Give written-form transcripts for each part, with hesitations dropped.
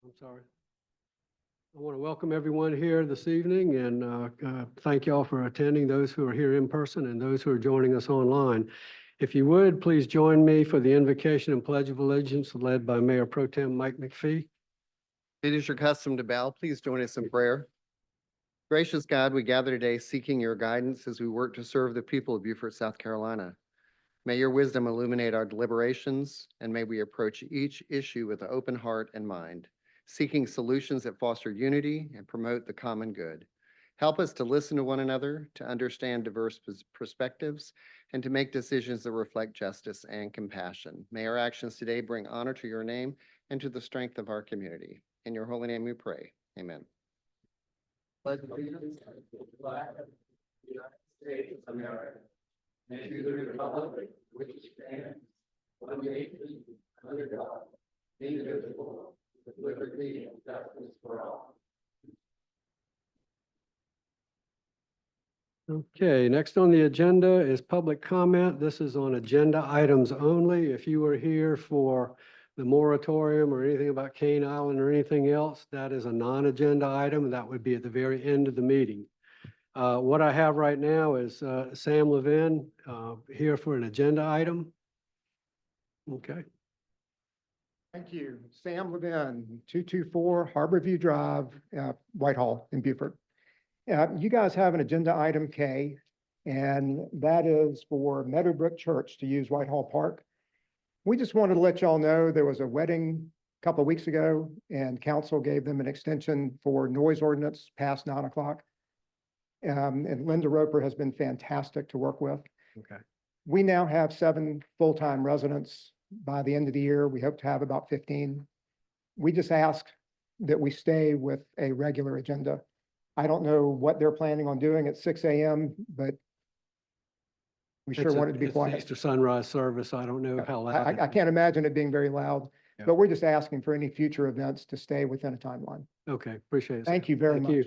I'm sorry. I want to welcome everyone here this evening and thank you all for attending, those who are here in person and those who are joining us online. If you would, please join me for the invocation and pledge of allegiance led by Mayor Pro Tem Mike McPhee. It is your custom to bow. Please join us in prayer. Gracious God, we gather today seeking your guidance as we work to serve the people of Beaufort, South Carolina. May your wisdom illuminate our deliberations, and may we approach each issue with an open heart and mind, seeking solutions that foster unity and promote the common good. Help us to listen to one another, to understand diverse perspectives, and to make decisions that reflect justice and compassion. May our actions today bring honor to your name and to the strength of our community. In your holy name we pray. Amen. Pledge allegiance to the flag of the United States of America and to the republic which stands one nation under God, indivisible, with liberty and justice for all. Okay, next on the agenda is public comment. This is on agenda items only. If you were here for the moratorium or anything about Cane Island or anything else, that is a non-agenda item. That would be at the very end of the meeting. What I have right now is Sam Levin here for an agenda item. Okay. Thank you. Sam Levin, 224 Harborview Drive, Whitehall in Beaufort. You guys have an agenda item K, and that is for Meadowbrook Church to use Whitehall Park. We just wanted to let y'all know there was a wedding a couple of weeks ago, and council gave them an extension for noise ordinance past 9 o'clock. And Linda Roper has been fantastic to work with. Okay. We now have 7 full-time residents. By the end of the year, we hope to have about 15. We just ask that we stay with a regular agenda. I don't know what they're planning on doing at 6 a.m., but we sure want it to be It's quiet. Easter sunrise service. I don't know how loud. I can't imagine it being very loud, Yeah. but we're just asking for any future events to stay within a timeline. Okay, appreciate it. Thank you very Thank much. you.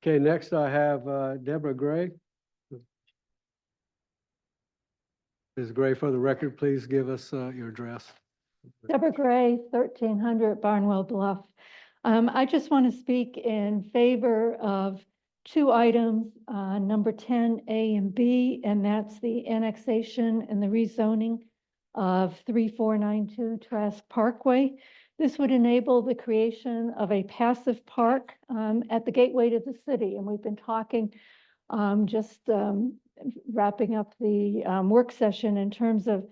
Okay, next I have Deborah Gray. Ms. Gray, for the record, please give us your address. Deborah Gray, 1300 Barnwell Bluff. I just want to speak in favor of 2 items, number 10A and B, and that's the annexation and the rezoning of 3492 Trask Parkway. This would enable the creation of a passive park at the gateway to the city, and we've been talking wrapping up the work session in terms of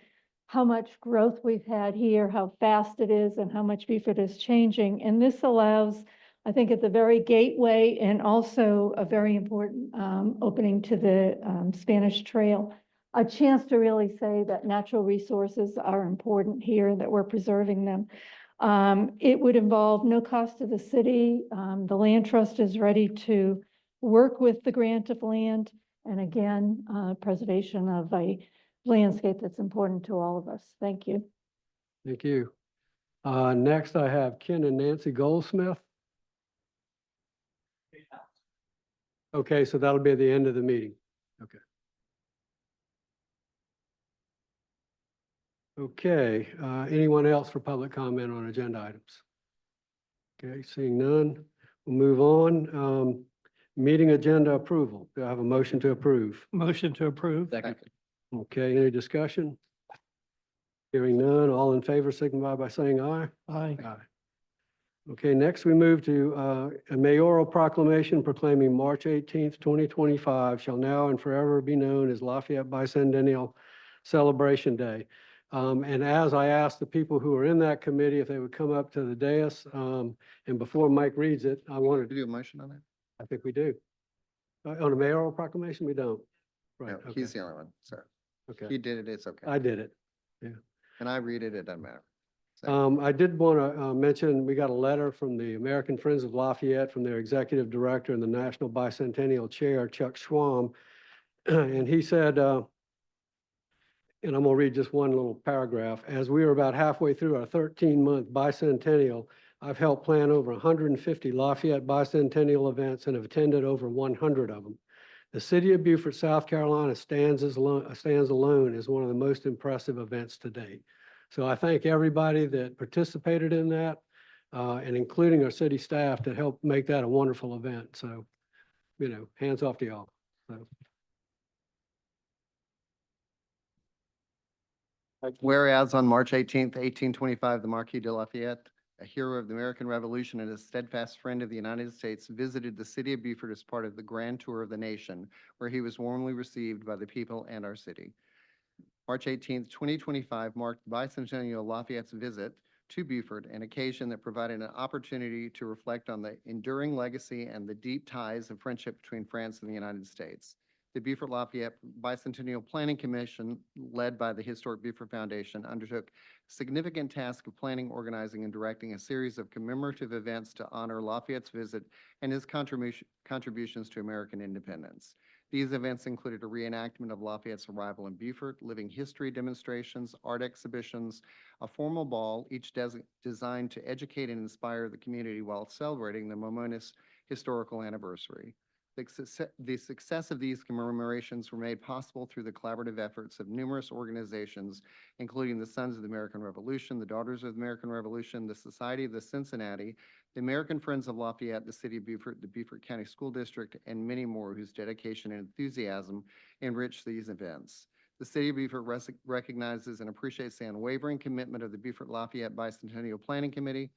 how much growth we've had here, how fast it is, and how much Beaufort is changing. And this allows, I think, at the very gateway and also a very important opening to the Spanish Trail, a chance to really say that natural resources are important here, that we're preserving them. It would involve no cost to the city. The Land Trust is ready to work with the grant of land. And again, preservation of a landscape that's important to all of us. Thank you. Thank you. Next I have Ken and Nancy Goldsmith. Okay, so that'll be at the end of the meeting. Okay. Okay, anyone else for public comment on agenda items? Okay, seeing none, we'll move on. Meeting agenda approval. Do I have a motion to approve? Motion to approve. Second. Okay, any discussion? Hearing none, all in favor signify by saying aye. Aye. Aye. Okay, next we move to a mayoral proclamation proclaiming March 18th, 2025 shall now and forever be known as Lafayette Bicentennial Celebration Day. And as I asked the people who are in that committee if they would come up to the dais, and before Mike reads it, I wanted Do you do a motion on that? I think we do. On a mayoral proclamation, we don't. Right, No, okay, he's the only one, sir. okay. He did it, it's okay. I did it. And I read it, it doesn't matter. So, I did want to mention, we got a letter from the American Friends of Lafayette from their executive director and the National Bicentennial Chair, Chuck Schwam. And he said, and I'm going to read just one little paragraph. As we are about halfway through our 13-month bicentennial, I've helped plan over 150 Lafayette bicentennial events and have attended over 100 of them. The city of Beaufort, South Carolina stands alone as one of the most impressive events to date. So I thank everybody that participated in that. and including our city staff to help make that a wonderful event. So, hands off to y'all. So, Whereas on March 18th, 1825, the Marquis de Lafayette, a hero of the American Revolution and a steadfast friend of the United States, visited the city of Beaufort as part of the grand tour of the nation, where he was warmly received by the people and our city. March 18th, 2025 marked the bicentennial of Lafayette's visit to Beaufort, an occasion that provided an opportunity to reflect on the enduring legacy and the deep ties of friendship between France and the United States. The Beaufort Lafayette Bicentennial Planning Commission, led by the Historic Beaufort Foundation, undertook a significant task of planning, organizing, and directing a series of commemorative events to honor Lafayette's visit and his contributions to American independence. These events included a reenactment of Lafayette's arrival in Beaufort, living history demonstrations, art exhibitions, a formal ball, each designed to educate and inspire the community while celebrating the momentous historical anniversary. The success of these commemorations were made possible through the collaborative efforts of numerous organizations, including the Sons of the American Revolution, the Daughters of the American Revolution, the Society of the Cincinnati, the American Friends of Lafayette, the City of Beaufort, the Beaufort County School District, and many more whose dedication and enthusiasm enrich these events. The City of Beaufort recognizes and appreciates the unwavering commitment of the Beaufort Lafayette Bicentennial Planning Committee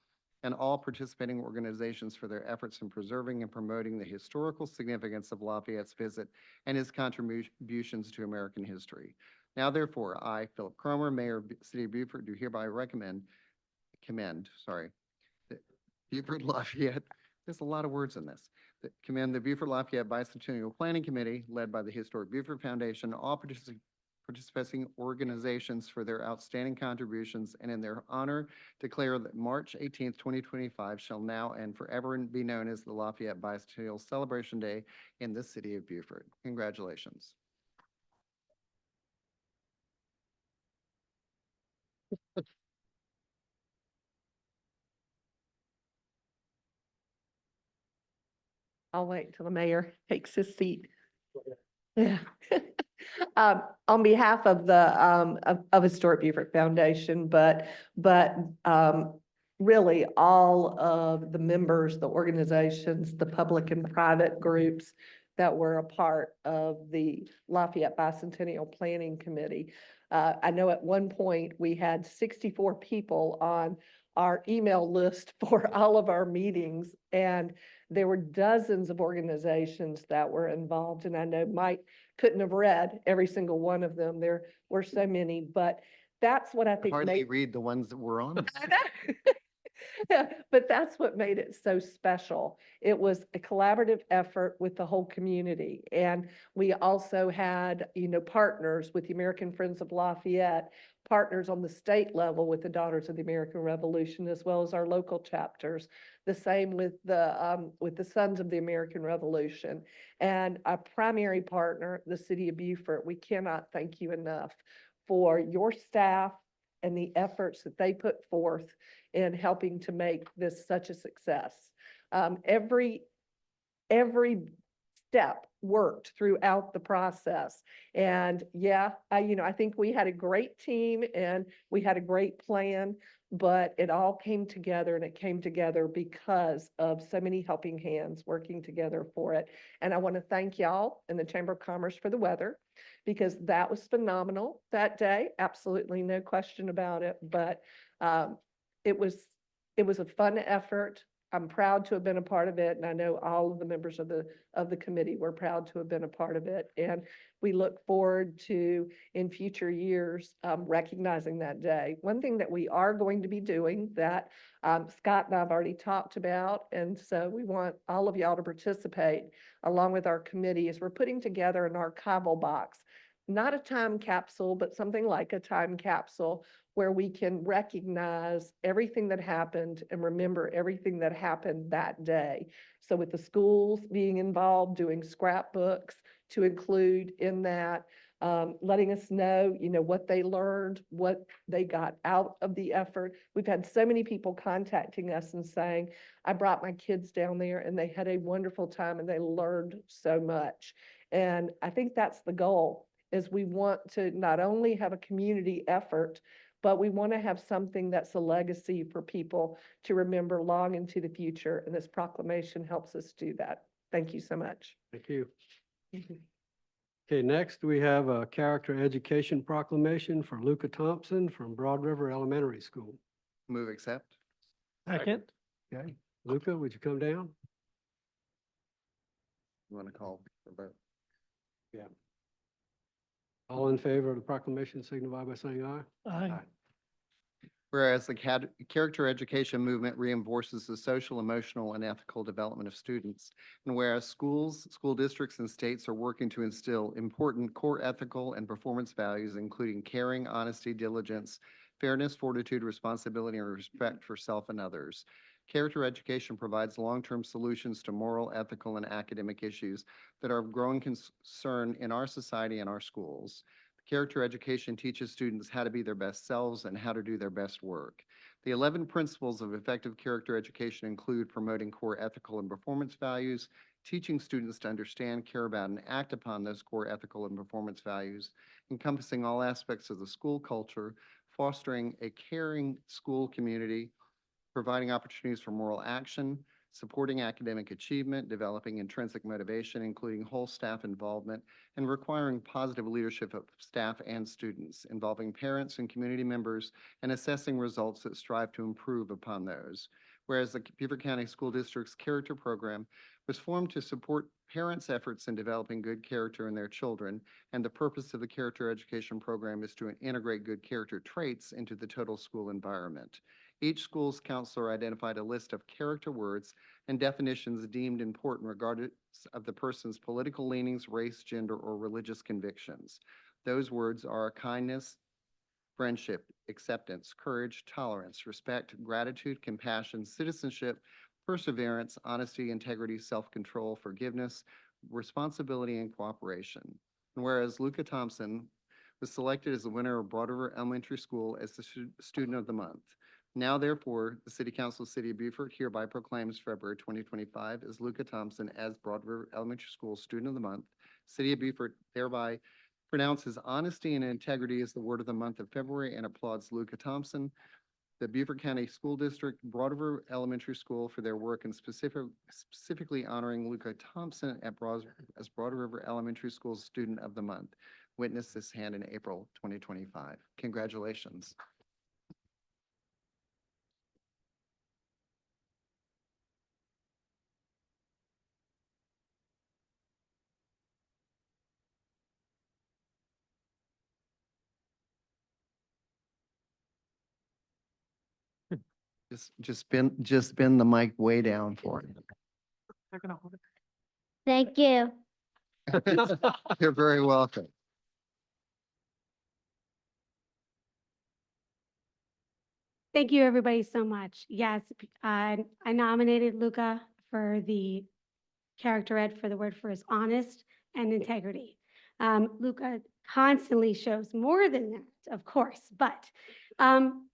and all participating organizations for their efforts in preserving and promoting the historical significance of Lafayette's visit and his contributions to American history. Now, therefore, I, Philip Cromer, Mayor of the City of Beaufort, do hereby commend the Beaufort Lafayette, there's a lot of words in this, commend the Beaufort Lafayette Bicentennial Planning Committee, led by the Historic Beaufort Foundation, all participating organizations for their outstanding contributions, and in their honor declare that March 18th, 2025 shall now and forever be known as the Lafayette Bicentennial Celebration Day in the City of Beaufort. Congratulations. I'll wait till the mayor takes his seat. Yeah. On behalf of the, of Historic Beaufort Foundation, but really all of the members, the organizations, the public and private groups that were a part of the Lafayette Bicentennial Planning Committee. I know at one point we had 64 people on our email list for all of our meetings, and there were dozens of organizations that were involved. And I know Mike couldn't have read every single one of them. There were so many, but that's what I think Hardly made. read the ones that were on. I know. Yeah, but that's what made it so special. It was a collaborative effort with the whole community. And we also had, partners with the American Friends of Lafayette, partners on the state level with the Daughters of the American Revolution, as well as our local chapters. The same with the Sons of the American Revolution. And our primary partner, the City of Beaufort. We cannot thank you enough for your staff and the efforts that they put forth in helping to make this such a success. Every step worked throughout the process. And yeah, I think we had a great team and we had a great plan, but it all came together, and it came together because of so many helping hands working together for it. And I want to thank y'all in the Chamber of Commerce for the weather, because that was phenomenal that day. Absolutely no question about it. But it was a fun effort. I'm proud to have been a part of it, and I know all of the members of the committee were proud to have been a part of it. And we look forward to, in future years, recognizing that day. One thing that we are going to be doing that Scott and I have already talked about, and so we want all of y'all to participate along with our committee, is we're putting together an archival box. Not a time capsule, but something like a time capsule where we can recognize everything that happened and remember everything that happened that day. So with the schools being involved, doing scrapbooks to include in that, letting us know, what they learned, what they got out of the effort. We've had so many people contacting us and saying, I brought my kids down there and they had a wonderful time and they learned so much. And I think that's the goal, is we want to not only have a community effort, but we want to have something that's a legacy for people to remember long into the future, and this proclamation helps us do that. Thank you so much. Thank you. Okay, next we have a character education proclamation for Luca Thompson from Broad River Elementary School. Move accept. Second. Okay, Luca, would you come down? You want to call for vote? All in favor of the proclamation signify by saying aye. Aye. Whereas the character education movement reinforces the social, emotional, and ethical development of students. And whereas schools, school districts, and states are working to instill important core ethical and performance values, including caring, honesty, diligence, fairness, fortitude, responsibility, and respect for self and others. Character education provides long-term solutions to moral, ethical, and academic issues that are of growing concern in our society and our schools. Character education teaches students how to be their best selves and how to do their best work. The 11 principles of effective character education include promoting core ethical and performance values, teaching students to understand, care about, and act upon those core ethical and performance values, encompassing all aspects of the school culture, fostering a caring school community, providing opportunities for moral action, supporting academic achievement, developing intrinsic motivation, including whole staff involvement, and requiring positive leadership of staff and students, involving parents and community members, and assessing results that strive to improve upon those. Whereas the Beaufort County School District's character program was formed to support parents' efforts in developing good character in their children, and the purpose of the character education program is to integrate good character traits into the total school environment. Each school's counselor identified a list of character words and definitions deemed important regardless of the person's political leanings, race, gender, or religious convictions. Those words are kindness, friendship, acceptance, courage, tolerance, respect, gratitude, compassion, citizenship, perseverance, honesty, integrity, self-control, forgiveness, responsibility, and cooperation. And whereas Luca Thompson was selected as the winner of Broad River Elementary School as the Student of the Month. Now therefore, the City Council of the City of Beaufort hereby proclaims February 2025 as Luca Thompson as Broad River Elementary School Student of the Month. City of Beaufort thereby pronounces honesty and integrity as the word of the month of February and applauds Luca Thompson, the Beaufort County School District, Broad River Elementary School for their work in specifically honoring Luca Thompson as Broad River Elementary School Student of the Month. Witness this hand in April 2025. Congratulations. Just bend the mic way down for him. They're gonna hold it. Thank you. You're very welcome. Thank you, everybody, so much. Yes, I nominated Luca for the character ed for the word for his honest and integrity. Luca constantly shows more than that, of course, but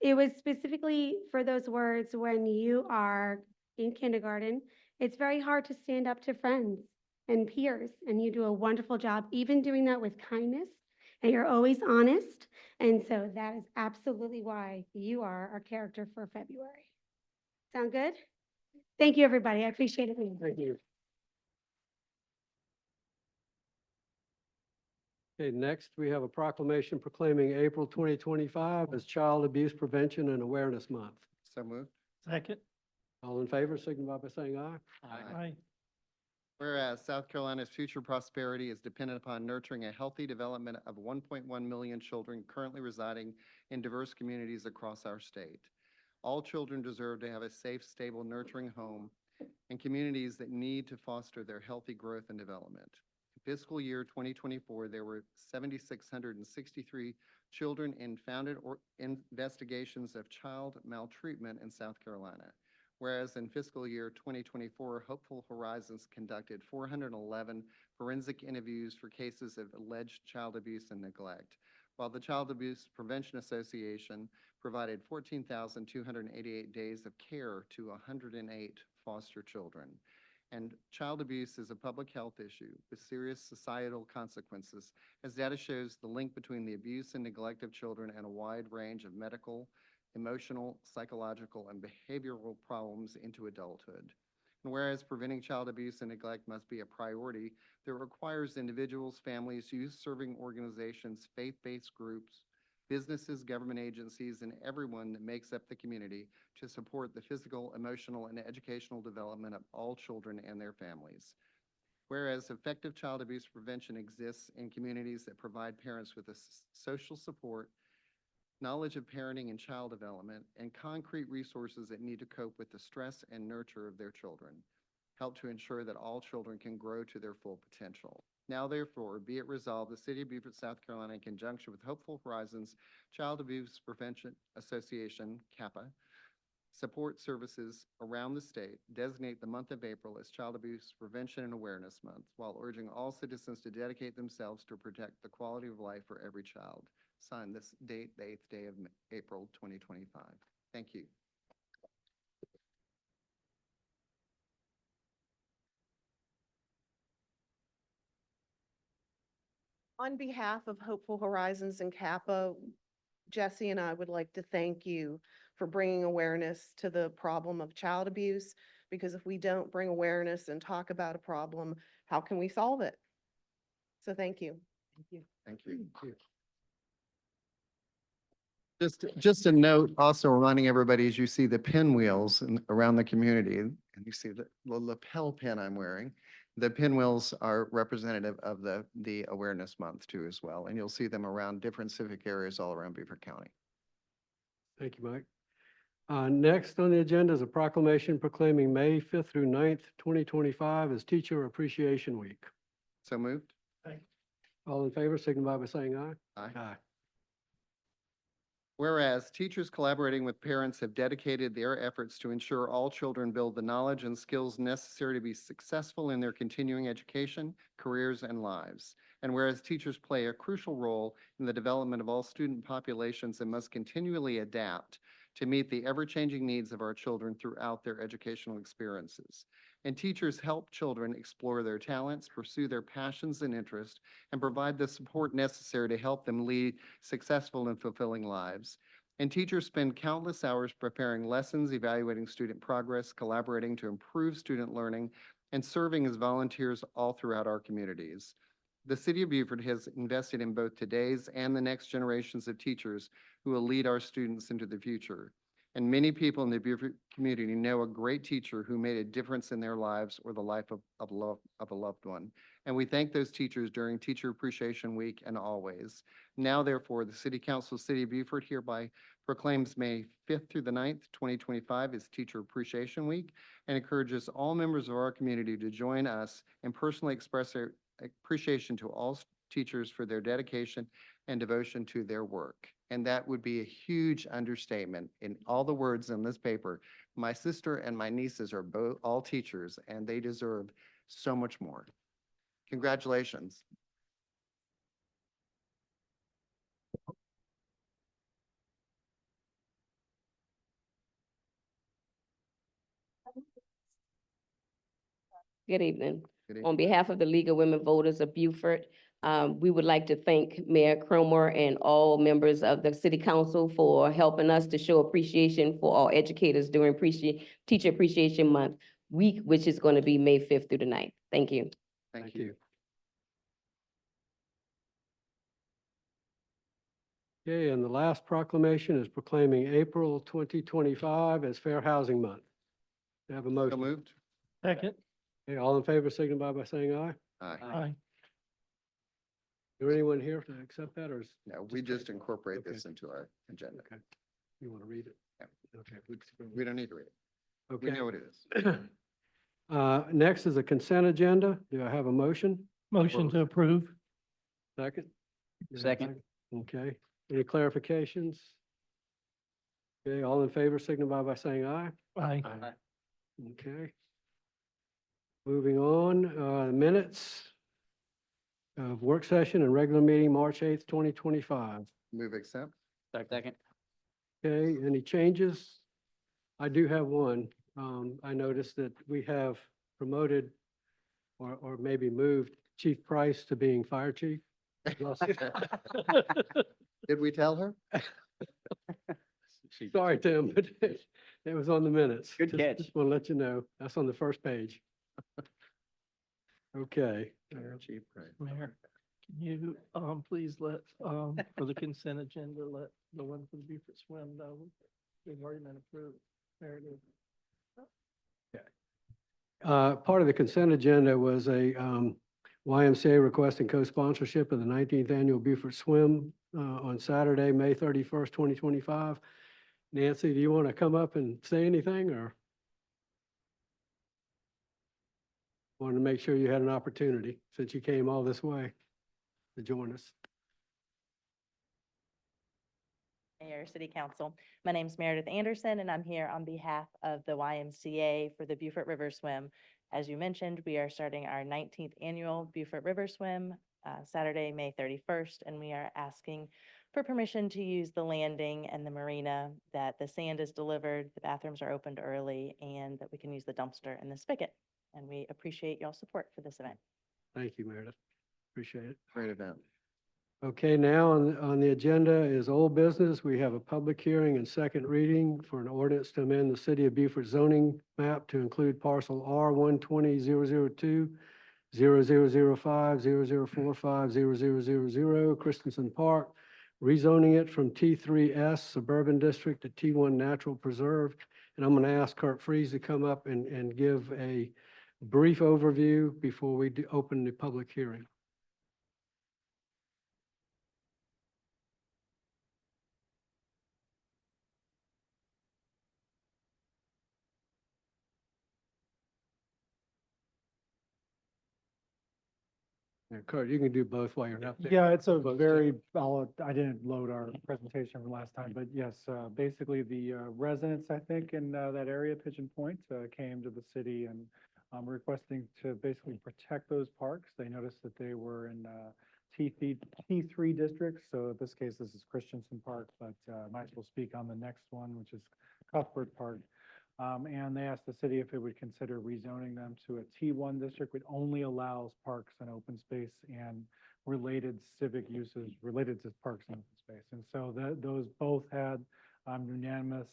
it was specifically for those words when you are in kindergarten. It's very hard to stand up to friends and peers, and you do a wonderful job, even doing that with kindness, and you're always honest. And so that is absolutely why you are our character for February. Sound good? Thank you, everybody. I appreciate it. Thank you. Okay, next we have a proclamation proclaiming April 2025 as Child Abuse Prevention and Awareness Month. So moved. Second. All in favor, signify by saying aye. Aye. Whereas South Carolina's future prosperity is dependent upon nurturing a healthy development of 1.1 million children currently residing in diverse communities across our state. All children deserve to have a safe, stable, nurturing home and communities that need to foster their healthy growth and development. In fiscal year 2024, there were 7,663 children in founded investigations of child maltreatment in South Carolina. Whereas in fiscal year 2024, Hopeful Horizons conducted 411 forensic interviews for cases of alleged child abuse and neglect, while the Child Abuse Prevention Association provided 14,288 days of care to 108 foster children. And child abuse is a public health issue with serious societal consequences, as data shows the link between the abuse and neglect of children and a wide range of medical, emotional, psychological, and behavioral problems into adulthood. And whereas preventing child abuse and neglect must be a priority that requires individuals, families, youth-serving organizations, faith-based groups, businesses, government agencies, and everyone that makes up the community to support the physical, emotional, and educational development of all children and their families. Whereas effective child abuse prevention exists in communities that provide parents with the social support, knowledge of parenting and child development, and concrete resources that need to cope with the stress and nurture of their children, help to ensure that all children can grow to their full potential. Now therefore, be it resolved, the City of Beaufort, South Carolina, in conjunction with Hopeful Horizons Child Abuse Prevention Association, CAPA, support services around the state, designate the month of April as Child Abuse Prevention and Awareness Month, while urging all citizens to dedicate themselves to protect the quality of life for every child. Signed this date, the 8th day of April 2025. Thank you. On behalf of Hopeful Horizons and CAPA, Jesse and I would like to thank you for bringing awareness to the problem of child abuse, because if we don't bring awareness and talk about a problem, how can we solve it? So thank you. Thank you. Thank you. Just a note, also reminding everybody, as you see the pinwheels around the community, and you see the lapel pin I'm wearing, the pinwheels are representative of the Awareness Month too as well, and you'll see them around different civic areas all around Beaufort County. Thank you, Mike. Next on the agenda is a proclamation proclaiming May 5th through 9th, 2025 as Teacher Appreciation Week. So moved? All in favor, signify by saying aye. Aye. Aye. Whereas teachers collaborating with parents have dedicated their efforts to ensure all children build the knowledge and skills necessary to be successful in their continuing education, careers, and lives. And whereas teachers play a crucial role in the development of all student populations and must continually adapt to meet the ever-changing needs of our children throughout their educational experiences. And teachers help children explore their talents, pursue their passions and interests, and provide the support necessary to help them lead successful and fulfilling lives. And teachers spend countless hours preparing lessons, evaluating student progress, collaborating to improve student learning, and serving as volunteers all throughout our communities. The City of Beaufort has invested in both today's and the next generations of teachers who will lead our students into the future. And many people in the Beaufort community know a great teacher who made a difference in their lives or the life of a loved one. And we thank those teachers during Teacher Appreciation Week and always. Now, therefore, the City Council of the City of Beaufort hereby proclaims May 5th through the 9th, 2025 as Teacher Appreciation Week, and encourages all members of our community to join us and personally express their appreciation to all teachers for their dedication and devotion to their work. And that would be a huge understatement in all the words in this paper. My sister and my nieces are both all teachers, and they deserve so much more. Congratulations. Good evening. Good On behalf of the League of Women Voters of Beaufort, we would like to thank Mayor Cromer and all members of the city council for helping us to show appreciation for all educators during Teacher Appreciation Month week, which is going to be May 5th through the 9th. Thank you. Thank you. Okay, and the last proclamation is proclaiming April 2025 as Fair Housing Month. Do I have a So motion? moved? Second. Okay, all in favor, signify by saying aye. Aye. Aye. Is there anyone here to accept that, or is? No, we just incorporate Okay. this into our agenda. Okay. You want to read it? Yeah. Okay. We don't need to read it. We Okay. know what it is. Next is a consent agenda. Do I have a motion? Motion to approve. Second? Second. Okay. Any clarifications? Okay, all in favor, signify by saying aye. Aye. Okay. Moving on, minutes of work session and regular meeting, March 8th, 2025. Move accept? Second. Okay, any changes? I do have one. I noticed that we have promoted or maybe moved Chief Price to being fire chief. Did we tell her? Sorry, Tim, but it was on the minutes. Good catch. Just want to let you know. That's on the first page. Okay. Chief, right. Mayor, can you, please let, for the consent agenda, let the one for the Beaufort Swim know we've already been approved. Meredith. Part of the consent agenda was a YMCA requesting co-sponsorship of the 19th Annual Beaufort Swim on Saturday, May 31st, 2025. Nancy, do you want to come up and say anything, or? Wanted to make sure you had an opportunity since you came all this way to join us. Mayor, City Council. My name's Meredith Anderson, and I'm here on behalf of the YMCA for the Beaufort River Swim. As you mentioned, we are starting our 19th annual Beaufort River Swim Saturday, May 31st, and we are asking for permission to use the landing and the marina, that the sand is delivered, the bathrooms are opened early, and that we can use the dumpster and the spigot. And we appreciate y'all's support for this event. Thank you, Meredith. Appreciate it. Great event. Okay, now on the agenda is old business. We have a public hearing and second reading for an ordinance to amend the City of Beaufort zoning map to include parcel R 120-002, 0005, 0045, 0000 Christensen Park, rezoning it from T3S Suburban District to T1 Natural Preserve. And I'm going to ask Kurt Freeze to come up and give a brief overview before we open the public hearing. Yeah, Kurt, you can do both while you're up there. Yeah, it's a Both very, I didn't load our presentation from last time, but yes, basically the residents, I think, in that area, Pigeon Point, came to the city and requesting to basically protect those parks. They noticed that they were in T3 districts, so in this case, this is Christensen Park, but might as well speak on the next one, which is Cuthbert Park. And they asked the city if it would consider rezoning them to a T1 district, which only allows parks and open space and related civic uses related to parks and open space. And so those both had unanimous,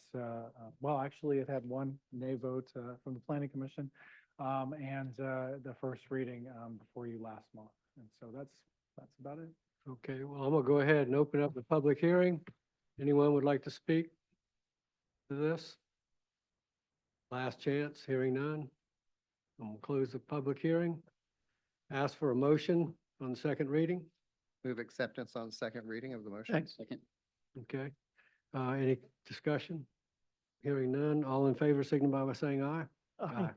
well, actually it had one nay vote from the Planning Commission and the first reading before you last month. And so that's about it. Okay, well, I'm gonna go ahead and open up the public hearing. Anyone would like to speak to this? Last chance, hearing none. I'm gonna close the public hearing. Ask for a motion on the second reading. Move acceptance on second reading of the motion. Second. Okay. Any discussion? Hearing none. All in favor signify by saying aye. Aye.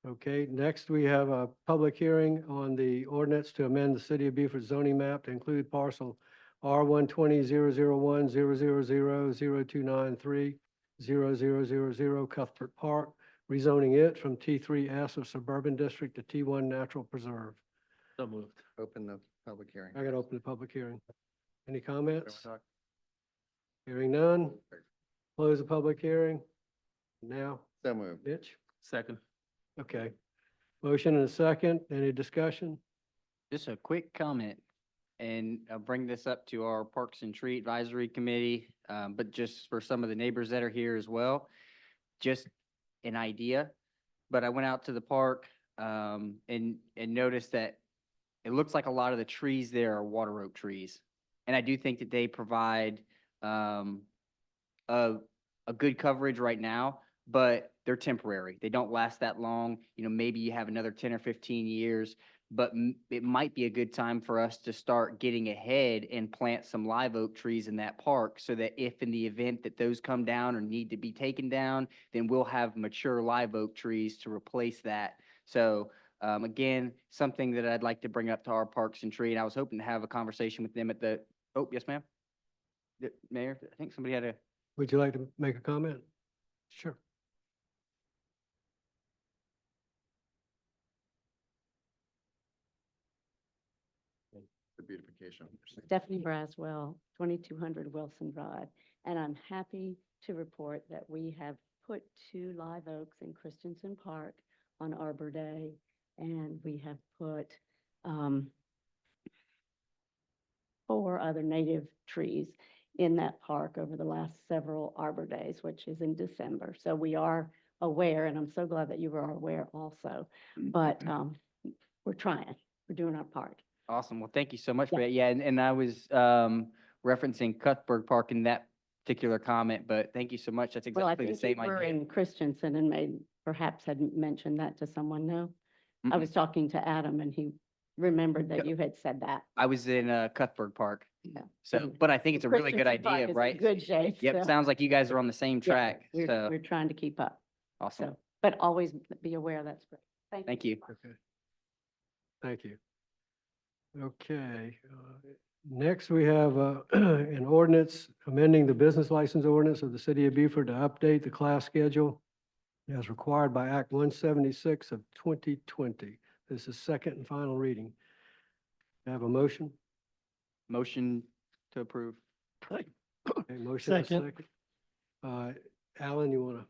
Okay, next we have a public hearing on the ordinance to amend the City of Beaufort zoning map to include parcel R 120-001, 000-0293, 0000 Cuthbert Park, rezoning it from T3S of Suburban District to T1 Natural Preserve. So moved. Open the public hearing. I gotta open the public hearing. Any comments? Talk. Hearing none. Close the public hearing. Now, So moved. Mitch? Second. Okay. Motion and a second. Any discussion? Just a quick comment, and I'll bring this up to our Parks and Tree Advisory Committee, but just for some of the neighbors that are here as well, just an idea. But I went out to the park, and noticed that it looks like a lot of the trees there are water oak trees. And I do think that they provide, a good coverage right now, but they're temporary. They don't last that long. You know, maybe you have another 10 or 15 years, but it might be a good time for us to start getting ahead and plant some live oak trees in that park so that if in the event that those come down or need to be taken down, then we'll have mature live oak trees to replace that. So again, something that I'd like to bring up to our Parks and Tree, and I was hoping to have a conversation with them at the, oh, yes, ma'am? Mayor, I think somebody had a, Would you like to make a comment? Sure. The beautification. Stephanie Braswell, 2200 Wilson Drive, and I'm happy to report that we have put 2 live oaks in Christensen Park on Arbor Day. And we have put 4 other native trees in that park over the last several Arbor Days, which is in December. So we are aware, and I'm so glad that you are aware also. But we're trying, we're doing our part. Awesome. Well, thank you so much for Yeah. that. Yeah, and I was referencing Cuthbert Park in that particular comment, but thank you so much. That's Well, I exactly the think same you were idea. in Christensen and perhaps had mentioned that to someone, no? I Mm-mm. was talking to Adam and he remembered that Yeah. you had said that. I was in Cuthbert Park. Yeah. So, but I think it's a really good Christensen Park idea, is in right? good shape. Yep, so, sounds like you guys are on the same yeah, track. We're So, trying to keep up. awesome. So, but always be aware, that's great. Thank you. Okay. Thank you. Okay, next we have an ordinance amending the business license ordinance of the city of Beaufort to update the class schedule as required by Act 176 of 2020. This is second and final reading. Have a motion? Motion to approve. Okay, motion and a Second. second. Alan, you want to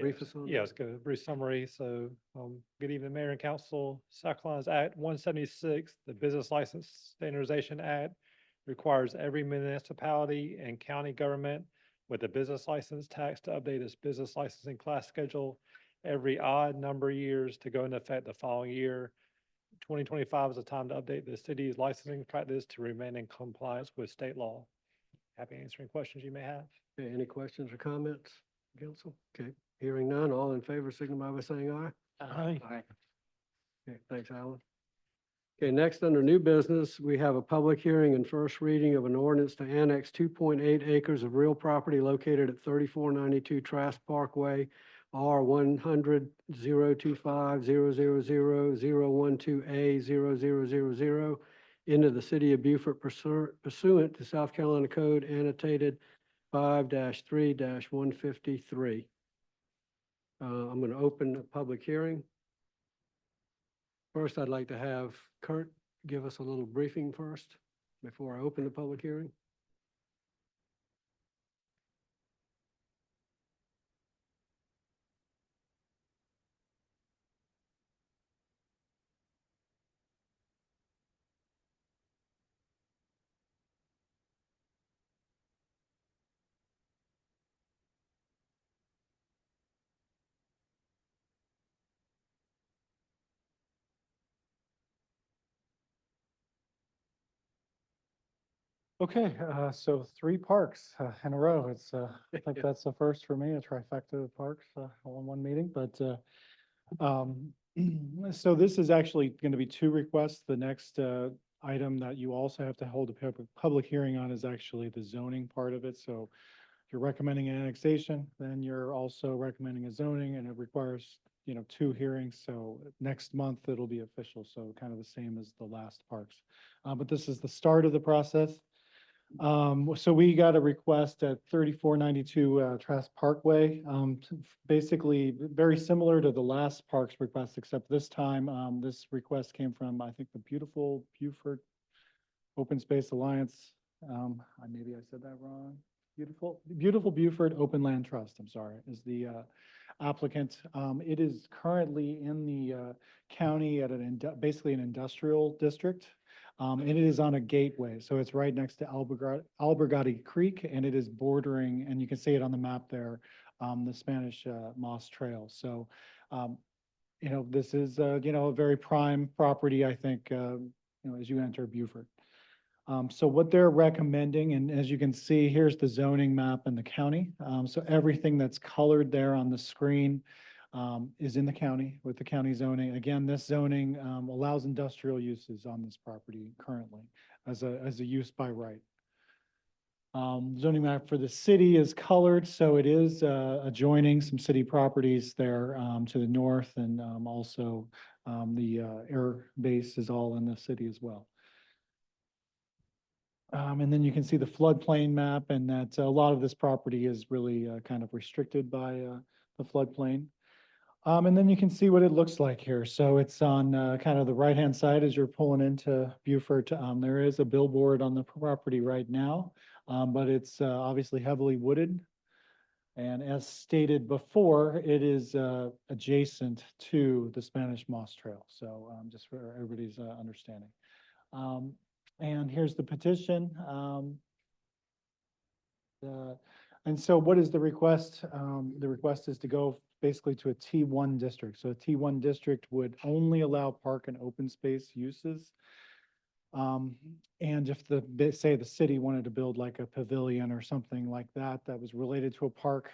brief us on that? Yes, good, brief summary. So, good evening, Mayor and Council. South Carolina's Act 176, the Business License Standardization Act, requires every municipality and county government with a business license tax to update its business licensing class schedule every odd number of years to go into effect the following year. 2025 is the time to update the city's licensing practice to remain in compliance with state law. Happy to answer any questions you may have. Okay, any questions or comments, council? Okay, hearing none, all in favor signify by saying aye. Aye. Aye. Okay, thanks, Alan. Okay, next, under new business, we have a public hearing and first reading of an ordinance to annex 2.8 acres of real property located at 3492 Trask Parkway, R 100-025-000-012A-0000, into the city of Beaufort pursuant to South Carolina Code annotated 5-3-153. I'm going to open the public hearing. First, I'd like to have Kurt give us a little briefing first before I open the public hearing. Okay, so 3 parks in a row. It's, I think that's the first for me, a trifecta of parks all in one meeting, but so this is actually going to be 2 requests. The next item that you also have to hold a public hearing on is actually the zoning part of it. So if you're recommending annexation, then you're also recommending a zoning, and it requires, 2 hearings. So next month it'll be official. So kind of the same as the last parks. But this is the start of the process. So we got a request at 3492 Trask Parkway. Basically very similar to the last parks request, except this time this request came from, I think, the beautiful Beaufort Open Space Alliance. Maybe I said that wrong. Beautiful Beaufort Open Land Trust, I'm sorry, is the applicant. It is currently in the county at basically an industrial district. And it is on a gateway, so it's right next to Albergati Creek, and it is bordering, and you can see it on the map there, the Spanish Moss Trail. So, this is, a very prime property, I think, as you enter Beaufort. So what they're recommending, and as you can see, here's the zoning map in the county. So everything that's colored there on the screen is in the county with the county zoning. Again, this zoning allows industrial uses on this property currently as a use by right. Zoning map for the city is colored, so it is adjoining some city properties there to the north, and also the air base is all in the city as well. And then you can see the floodplain map, and that a lot of this property is really kind of restricted by the floodplain. And then you can see what it looks like here. So it's on kind of the right-hand side as you're pulling into Beaufort. There is a billboard on the property right now, but it's obviously heavily wooded. And as stated before, it is adjacent to the Spanish Moss Trail. So just for everybody's understanding. And here's the petition. And so what is the request? The request is to go basically to a T1 district. So a T1 district would only allow park and open space uses. And if say the city wanted to build like a pavilion or something like that, that was related to a park,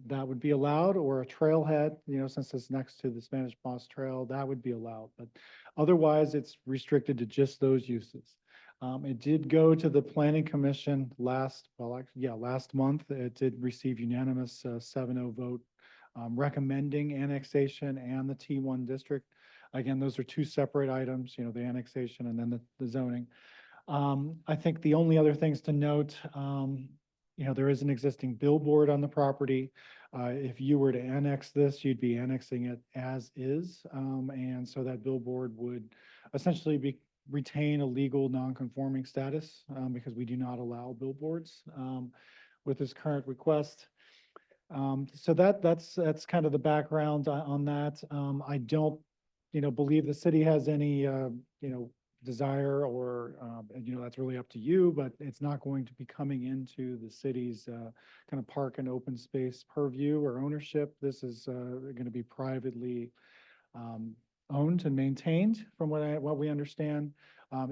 that would be allowed, or a trailhead, since it's next to the Spanish Moss Trail, that would be allowed. But otherwise, it's restricted to just those uses. It did go to the Planning Commission last month. It did receive unanimous 7-0 vote recommending annexation and the T1 district. Again, those are two separate items, the annexation and then the zoning. I think the only other things to note, there is an existing billboard on the property. If you were to annex this, you'd be annexing it as is. And so that billboard would essentially retain a legal non-conforming status because we do not allow billboards with this current request. So that's kind of the background on that. I don't believe the city has any, desire or, that's really up to you, but it's not going to be coming into the city's kind of park and open space purview or ownership. This is going to be privately owned and maintained from what we understand.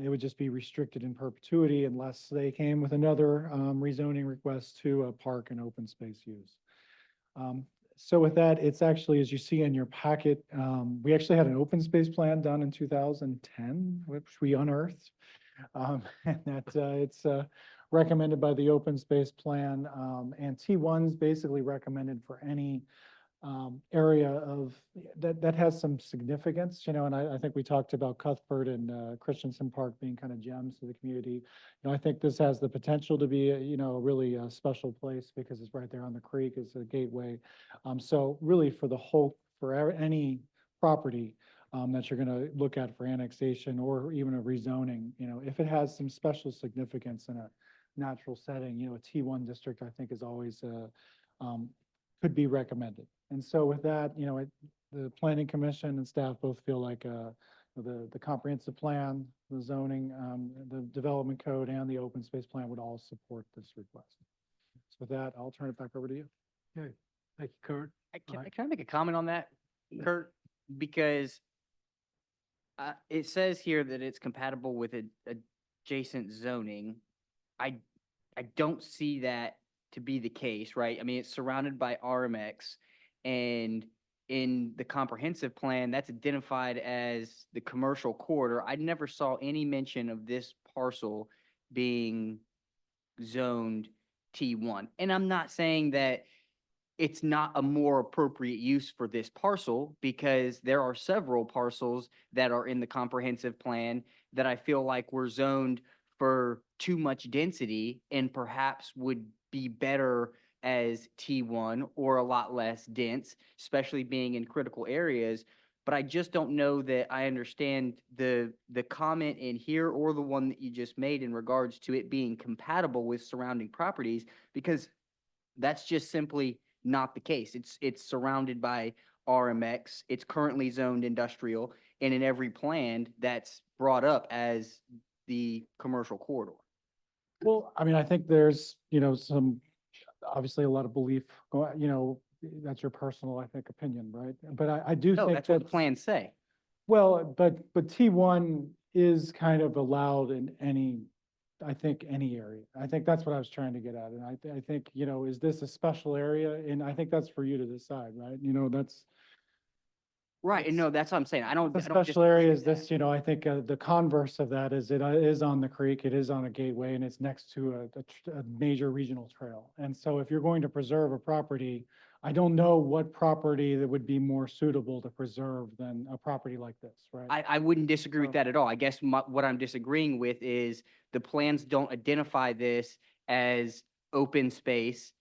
It would just be restricted in perpetuity unless they came with another rezoning request to a park and open space use. So with that, it's actually, as you see in your packet, we actually had an open space plan done in 2010, which we unearthed. And that it's recommended by the open space plan, and T1's basically recommended for any area of that has some significance, and I think we talked about Cuthbert and Christensen Park being kind of gems to the community. I think this has the potential to be a really special place because it's right there on the creek. It's a gateway. So really for any property that you're going to look at for annexation or even a rezoning, if it has some special significance in a natural setting, a T1 district, I think is always could be recommended. And so with that, the Planning Commission and staff both feel like the comprehensive plan, the zoning, the development code, and the open space plan would all support this request. So with that, I'll turn it back over to you. Okay, thank you, Kurt. Can I make a comment on that, Kurt? Because it says here that it's compatible with adjacent zoning. I don't see that to be the case, right? I mean, it's surrounded by RMX, and in the comprehensive plan, that's identified as the commercial corridor. I never saw any mention of this parcel being zoned T1. And I'm not saying that it's not a more appropriate use for this parcel, because there are several parcels that are in the comprehensive plan that I feel like were zoned for too much density and perhaps would be better as T1 or a lot less dense, especially being in critical areas. But I just don't know that I understand the comment in here or the one that you just made in regards to it being compatible with surrounding properties, because that's just simply not the case. It's surrounded by RMX. It's currently zoned industrial, and in every plan that's brought up as the commercial corridor. Well, I mean, I think there's, some, obviously a lot of belief, that's your personal, I think, opinion, right? But I do No, think that's what the plans say. Well, but T1 is kind of allowed in any area. I think that's what I was trying to get at. And I think, is this a special area? And I think that's for you to decide, right? That's. Right, and no, that's what I'm saying. I don't The disagree special area with is that. this, I think the converse of that is it is on the creek, it is on a gateway, and it's next to a major regional trail. And so if you're going to preserve a property, I don't know what property that would be more suitable to preserve than a property like this, right? I wouldn't disagree with that at all. I guess what I'm disagreeing with is the plans don't identify this as open space,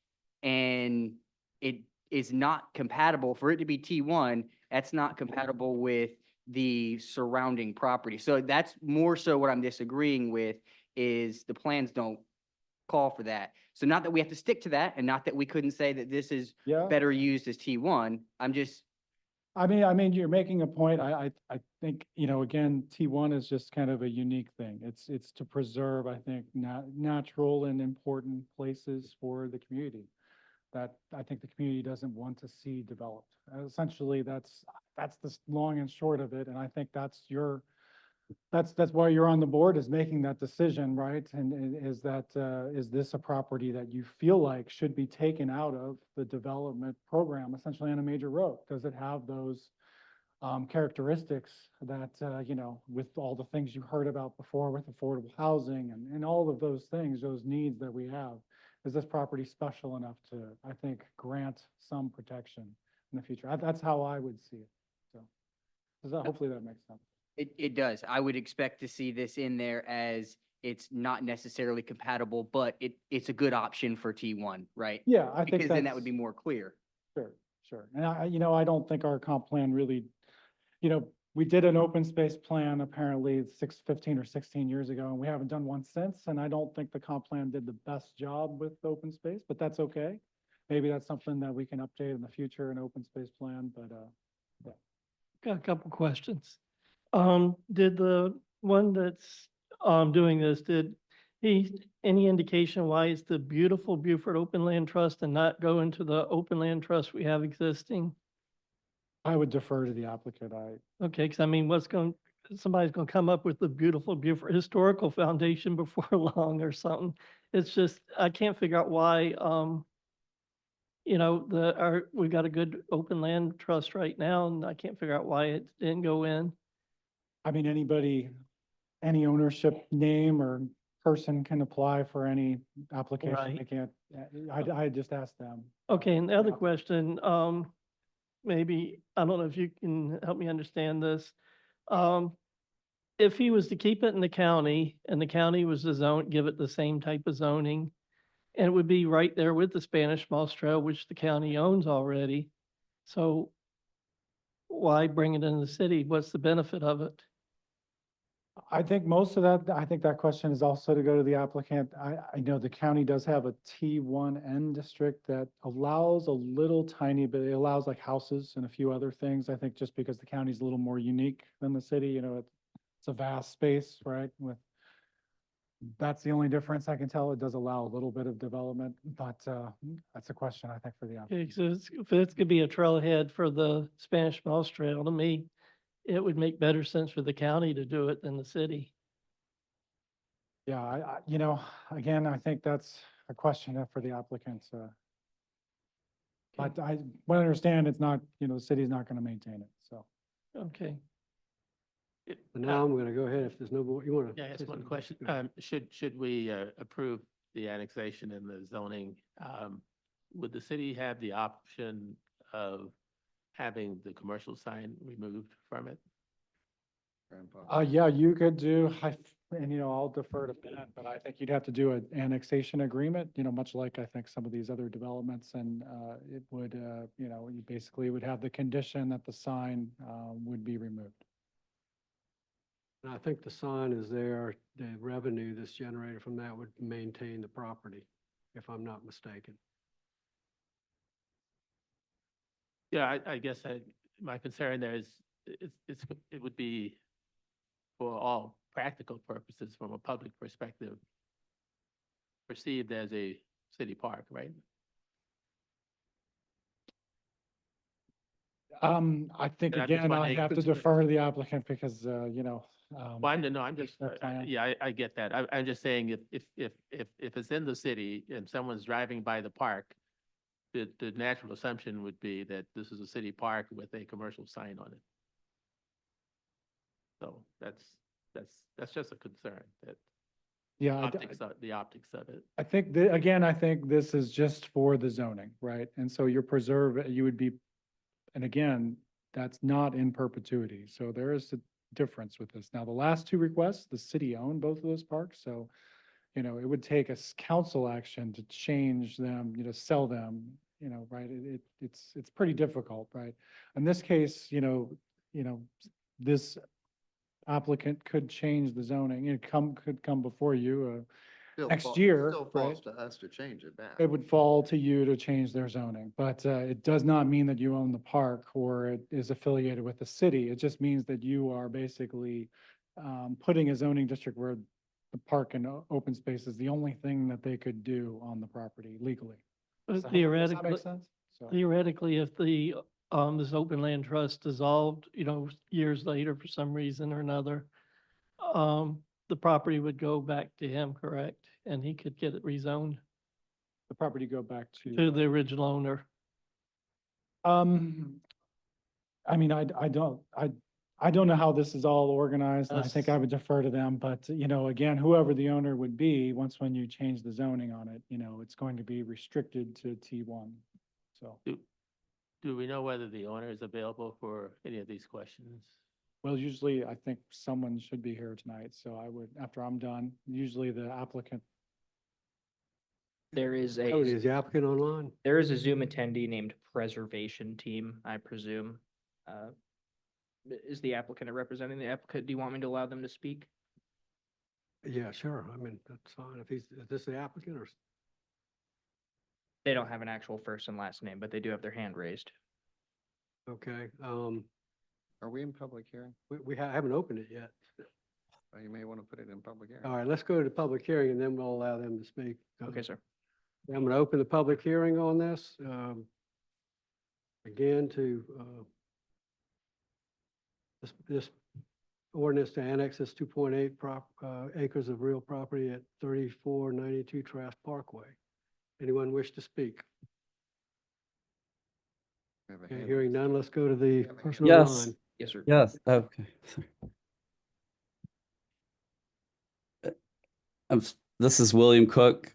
and it is not compatible for it to be T1. That's not compatible with the surrounding property. So that's more so what I'm disagreeing with, is the plans don't call for that. So not that we have to stick to that, and not that we couldn't say that this is Yeah. better used as T1. I'm just, I mean, you're making a point. I think, again, T1 is just kind of a unique thing. It's to preserve, I think, natural and important places for the community that I think the community doesn't want to see developed. Essentially, that's the long and short of it. And I think that's why you're on the board, is making that decision, right? And is this a property that you feel like should be taken out of the development program, essentially on a major road? Does it have those characteristics that, with all the things you heard about before with affordable housing and all of those things, those needs that we have? Is this property special enough to, I think, grant some protection in the future? That's how I would see it. So, hopefully that makes sense. it does. I would expect to see this in there as it's not necessarily compatible, but it's a good option for T1, right? Yeah, I think Because then that that's- would be more clear. Sure. And I don't think our comp plan really, we did an open space plan apparently 15 or 16 years ago, and we haven't done one since. And I don't think the comp plan did the best job with open space, but that's okay. Maybe that's something that we can update in the future, an open space plan, but, yeah. Got a couple questions. Did the one that's, doing this, did any indication why it's the beautiful Beaufort Open Land Trust and not go into the open land trust we have existing? I would defer to the applicant. Okay, because I mean, somebody's gonna come up with the beautiful Beaufort Historical Foundation before long or something. It's just, I can't figure out why, we got a good open land trust right now, and I can't figure out why it didn't go in. I mean, any ownership name or person can apply for any application. Right. They can't, I just asked them. Okay, and the other Yeah. question, maybe, I don't know if you can help me understand this. If he was to keep it in the county and the county was to give it the same type of zoning, and it would be right there with the Spanish Moss Trail, which the county owns already. So why bring it in the city? What's the benefit of it? I think that question is also to go to the applicant. I know the county does have a T1N district that allows a little tiny bit, it allows like houses and a few other things. I think just because the county's a little more unique than the city, it's a vast space, right? That's the only difference I can tell. It does allow a little bit of development, but that's a question I think for the applicant. Okay, so if it's gonna be a trailhead for the Spanish Moss Trail, to me, it would make better sense for the county to do it than the city. Yeah, again, I think that's a question for the applicants. But I understand it's not, the city's not going to maintain it, so. Okay. But now I'm going to go ahead if there's no more, you want to? Yeah, that's one question. Should we approve the annexation and the zoning? Would the city have the option of having the commercial sign removed from it? Yeah, you could do, I'll defer to Ben, but I think you'd have to do an annexation agreement, much like I think some of these other developments. And it would, you basically would have the condition that the sign would be removed. And I think the sign is there, the revenue that's generated from that would maintain the property, if I'm not mistaken. Yeah, I guess my concern there is it would be for all practical purposes from a public perspective perceived as a city park, right? I think And I'm just again, I wondering, have to cons- defer to the applicant because, Well, I'm just, That's fine. yeah, I get that. I'm just saying if it's in the city and someone's driving by the park, the natural assumption would be that this is a city park with a commercial sign on it. So that's just a concern, that yeah, the optics of it. I think, again, I think this is just for the zoning, right? And so you would be, and again, that's not in perpetuity. So there is a difference with this. Now, the last two requests, the city owned both of those parks. So, it would take a council action to change them, sell them, right? It's pretty difficult, right? In this case, this applicant could change the zoning. It could come before you. next year, Still right? falls to us to change it back. It would fall to you to change their zoning, but it does not mean that you own the park or it is affiliated with the city. It just means that you are basically putting a zoning district where the park and open space is the only thing that they could do on the property legally. But Does that make theoretically, sense? So, theoretically, if the, this open land trust dissolved, you know, years later for some reason or another, the property would go back to him, correct? And he could get it rezoned the property go back to the original owner. I mean, I don't know how this is all organized, and I think I would defer to them, but, you know, again, whoever the owner would be, once when you change the zoning on it, you know, it's going to be restricted to T1, so. Do we know whether the owner is available for any of these questions? Well, usually I think someone should be here tonight, so I would, after I'm done, usually the applicant. There is Cody, is the applicant online? there is a Zoom attendee named Preservation Team, I presume. Is the applicant representing the applicant? Do you want me to allow them to speak? Yeah, sure. I mean, that's fine. If he's, is this the applicant or? They don't have an actual first and last name, but they do have their hand raised. Okay, Are we in public hearing? we haven't opened it yet. Well, you may want to put it in public hearing. All right, let's go to the public hearing and then we'll allow them to speak. Okay, sir. I'm going to open the public hearing on this. Again, this ordinance to annex this 2.8 acres of real property at 3492 Trask Parkway. Anyone wish to speak? We have a Okay, hand hearing raised. none, let's go to the have a person hand online. Yes, sir. Yes, okay. This is William Cook.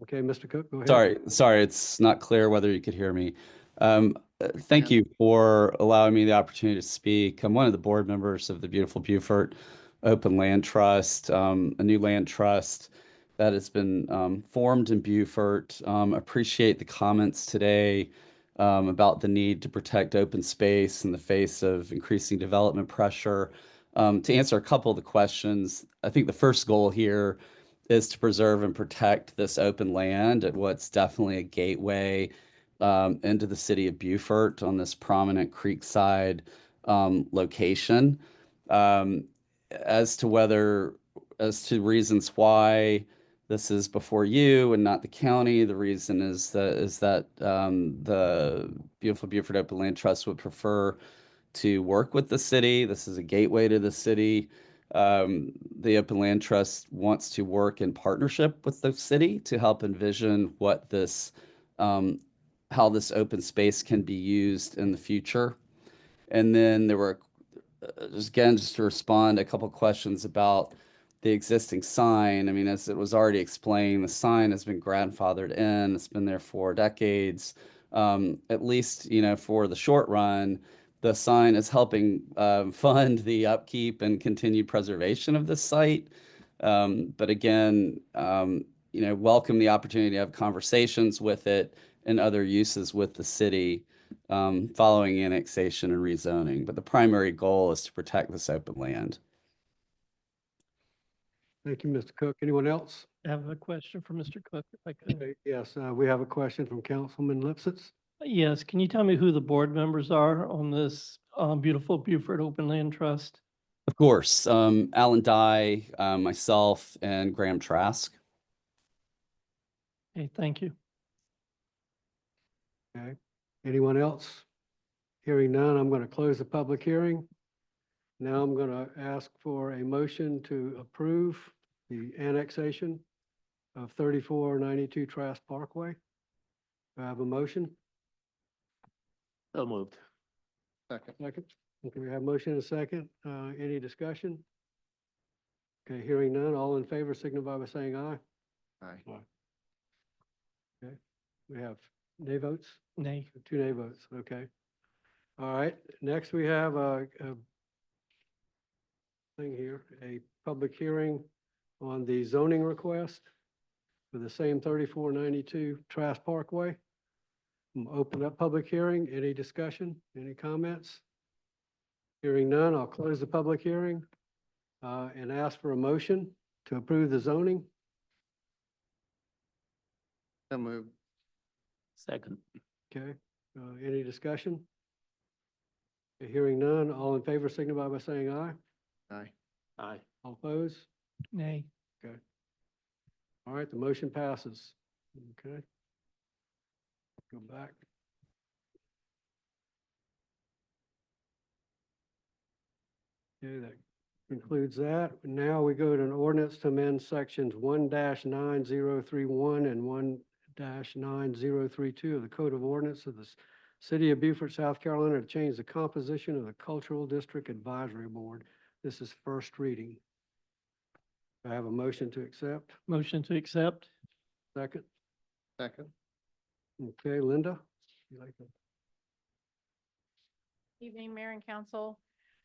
Okay, Mr. Cook, go ahead. Sorry, it's not clear whether you could hear me. Thank you for allowing me the opportunity to speak. I'm one of the board members of the beautiful Beaufort Open Land Trust, a new land trust that has been formed in Beaufort. Appreciate the comments today about the need to protect open space in the face of increasing development pressure. To answer a couple of the questions, I think the first goal here is to preserve and protect this open land at what's definitely a gateway into the city of Beaufort on this prominent creekside location. As to reasons why this is before you and not the county, the reason is that the beautiful Beaufort Open Land Trust would prefer to work with the city. This is a gateway to the city. The Open Land Trust wants to work in partnership with the city to help envision what this, how this open space can be used in the future. And then there were, just to respond, a couple questions about the existing sign. I mean, as it was already explained, the sign has been grandfathered in. It's been there for decades. At least, you know, for the short run, the sign is helping fund the upkeep and continued preservation of this site. But again, you know, welcome the opportunity to have conversations with it and other uses with the city following annexation and rezoning. But the primary goal is to protect this open land. Thank you, Mr. Cook. Anyone else? I have a question for Mr. Cook, if I could. Okay, yes, we have a question from Councilman Lipsitz. Yes, can you tell me who the board members are on this beautiful Beaufort Open Land Trust? Of course, Alan Dye, myself, and Graham Trask. Okay, thank you. Okay, anyone else? Hearing none, I'm going to close the public hearing. Now I'm going to ask for a motion to approve the annexation of 3492 Trask Parkway. Do I have a motion? So moved. Second. Second. Okay, we have motion and a second. Any discussion? Okay, hearing none, all in favor signify by saying aye. Aye. Okay, we have nay votes? Nay. 2 nay votes, okay. All right, next we have a thing here, a public hearing on the zoning request for the same 3492 Trask Parkway. Open up public hearing. Any discussion? Any comments? Hearing none, I'll close the public hearing and ask for a motion to approve the zoning. So moved. Second. Okay, any discussion? Hearing none, all in favor signify by saying aye. Aye. Aye. All opposed? Nay. Okay. All right, the motion passes. Okay. Go back. Okay, that concludes that. Now we go to an ordinance to amend sections 1-9031 and 1-9032 of the Code of Ordinance of the City of Beaufort, South Carolina, to change the composition of the Cultural District Advisory Board. This is first reading. Do I have a motion to accept? Motion to accept. Second? Second. Okay, Linda? You like to- Evening, Mayor and Council.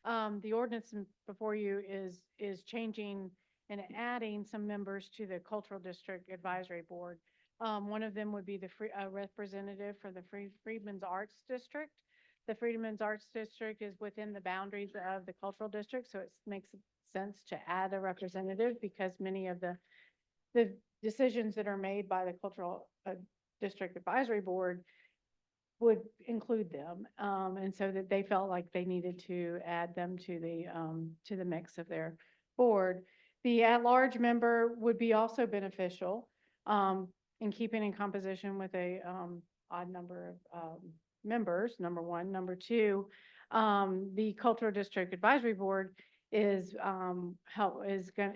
The ordinance before you is changing and adding some members to the Cultural District Advisory Board. One of them would be the representative for the Freedmen's Arts District. The Freedmen's Arts District is within the boundaries of the Cultural District, so it makes sense to add a representative because many of the decisions that are made by the Cultural District Advisory Board would include them. And so that they felt like they needed to add them to the mix of their board. The at-large member would be also beneficial, in keeping in composition with a, odd number of, members, number one. Number two, the Cultural District Advisory Board is,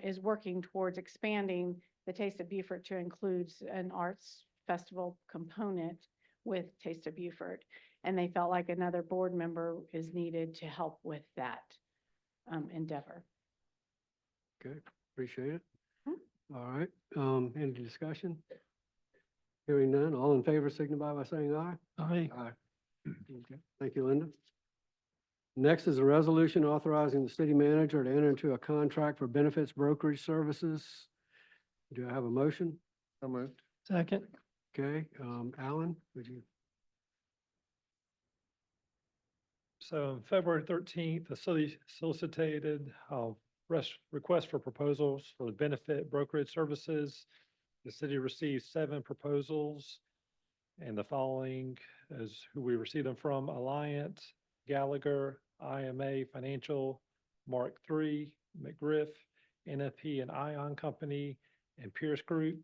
is working towards expanding the Taste of Beaufort to include an arts festival component with Taste of Beaufort. And they felt like another board member is needed to help with that endeavor. Okay, appreciate it. All right, any discussion? Hearing none, all in favor signify by saying aye. Aye. Aye. Okay, thank you, Linda. Next is a resolution authorizing the city manager to enter into a contract for benefits brokerage services. Do I have a motion? So moved. Second. Okay, Alan, would you? So on February 13th, the city solicited request for proposals for the benefit brokerage services. The city received 7 proposals, and the following is who we received them from: Alliant, Gallagher, IMA Financial, Mark III, McGriff, NFP and Ion Company, and Pierce Group.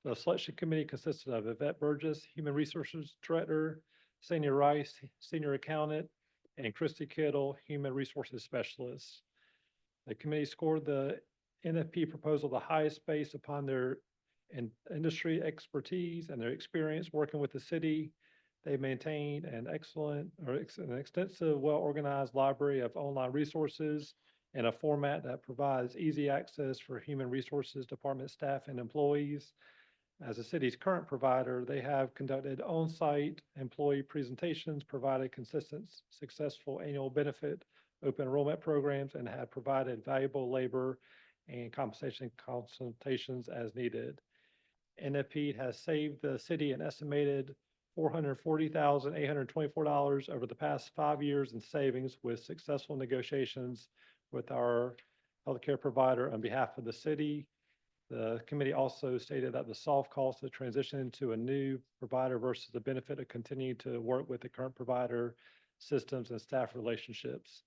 The selection committee consisted of Yvette Burgess, Human Resources Director, Senior Rice, Senior Accountant, and Christy Kittle, Human Resources Specialist. The committee scored the NFP proposal the highest based upon their industry expertise and their experience working with the city. They maintain an extensive, well-organized library of online resources in a format that provides easy access for Human Resources Department staff and employees. As the city's current provider, they have conducted on-site employee presentations, provided consistent, successful annual benefit open enrollment programs, and have provided valuable labor and compensation consultations as needed. NFP has saved the city an estimated $440,824 over the past 5 years in savings with successful negotiations with our healthcare provider on behalf of the city. The committee also stated that the soft cost of transition to a new provider versus the benefit of continuing to work with the current provider systems and staff relationships.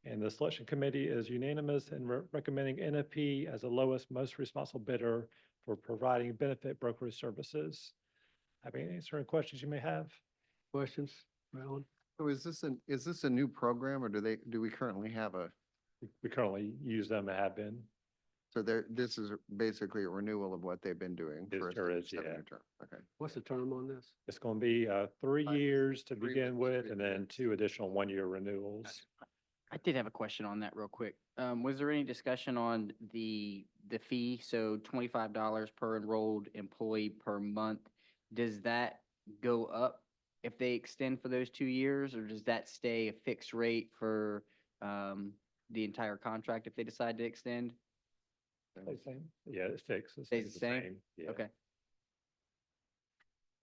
And the selection committee is unanimous in recommending NFP as the lowest, most responsible bidder for providing benefit brokerage services. Happy to answer any questions you may have. Questions, Alan? So is this a new program, or do we currently have a, We currently use them and have been. so this is basically a renewal of what they've been doing It for a sure is, yeah. 7-year term? Okay. What's the term on this? It's going to be 3 5 years to 3 begin years, with, and 3 then years. 2 additional 1-year renewals. I did have a question on that real quick. Was there any discussion on the fee? So $25 per enrolled employee per month. Does that go up if they extend for those 2 years, or does that stay a fixed rate for the entire contract if they decide to extend? Stays the same. Yeah, it's fixed. It Stays the same? Yeah. Okay.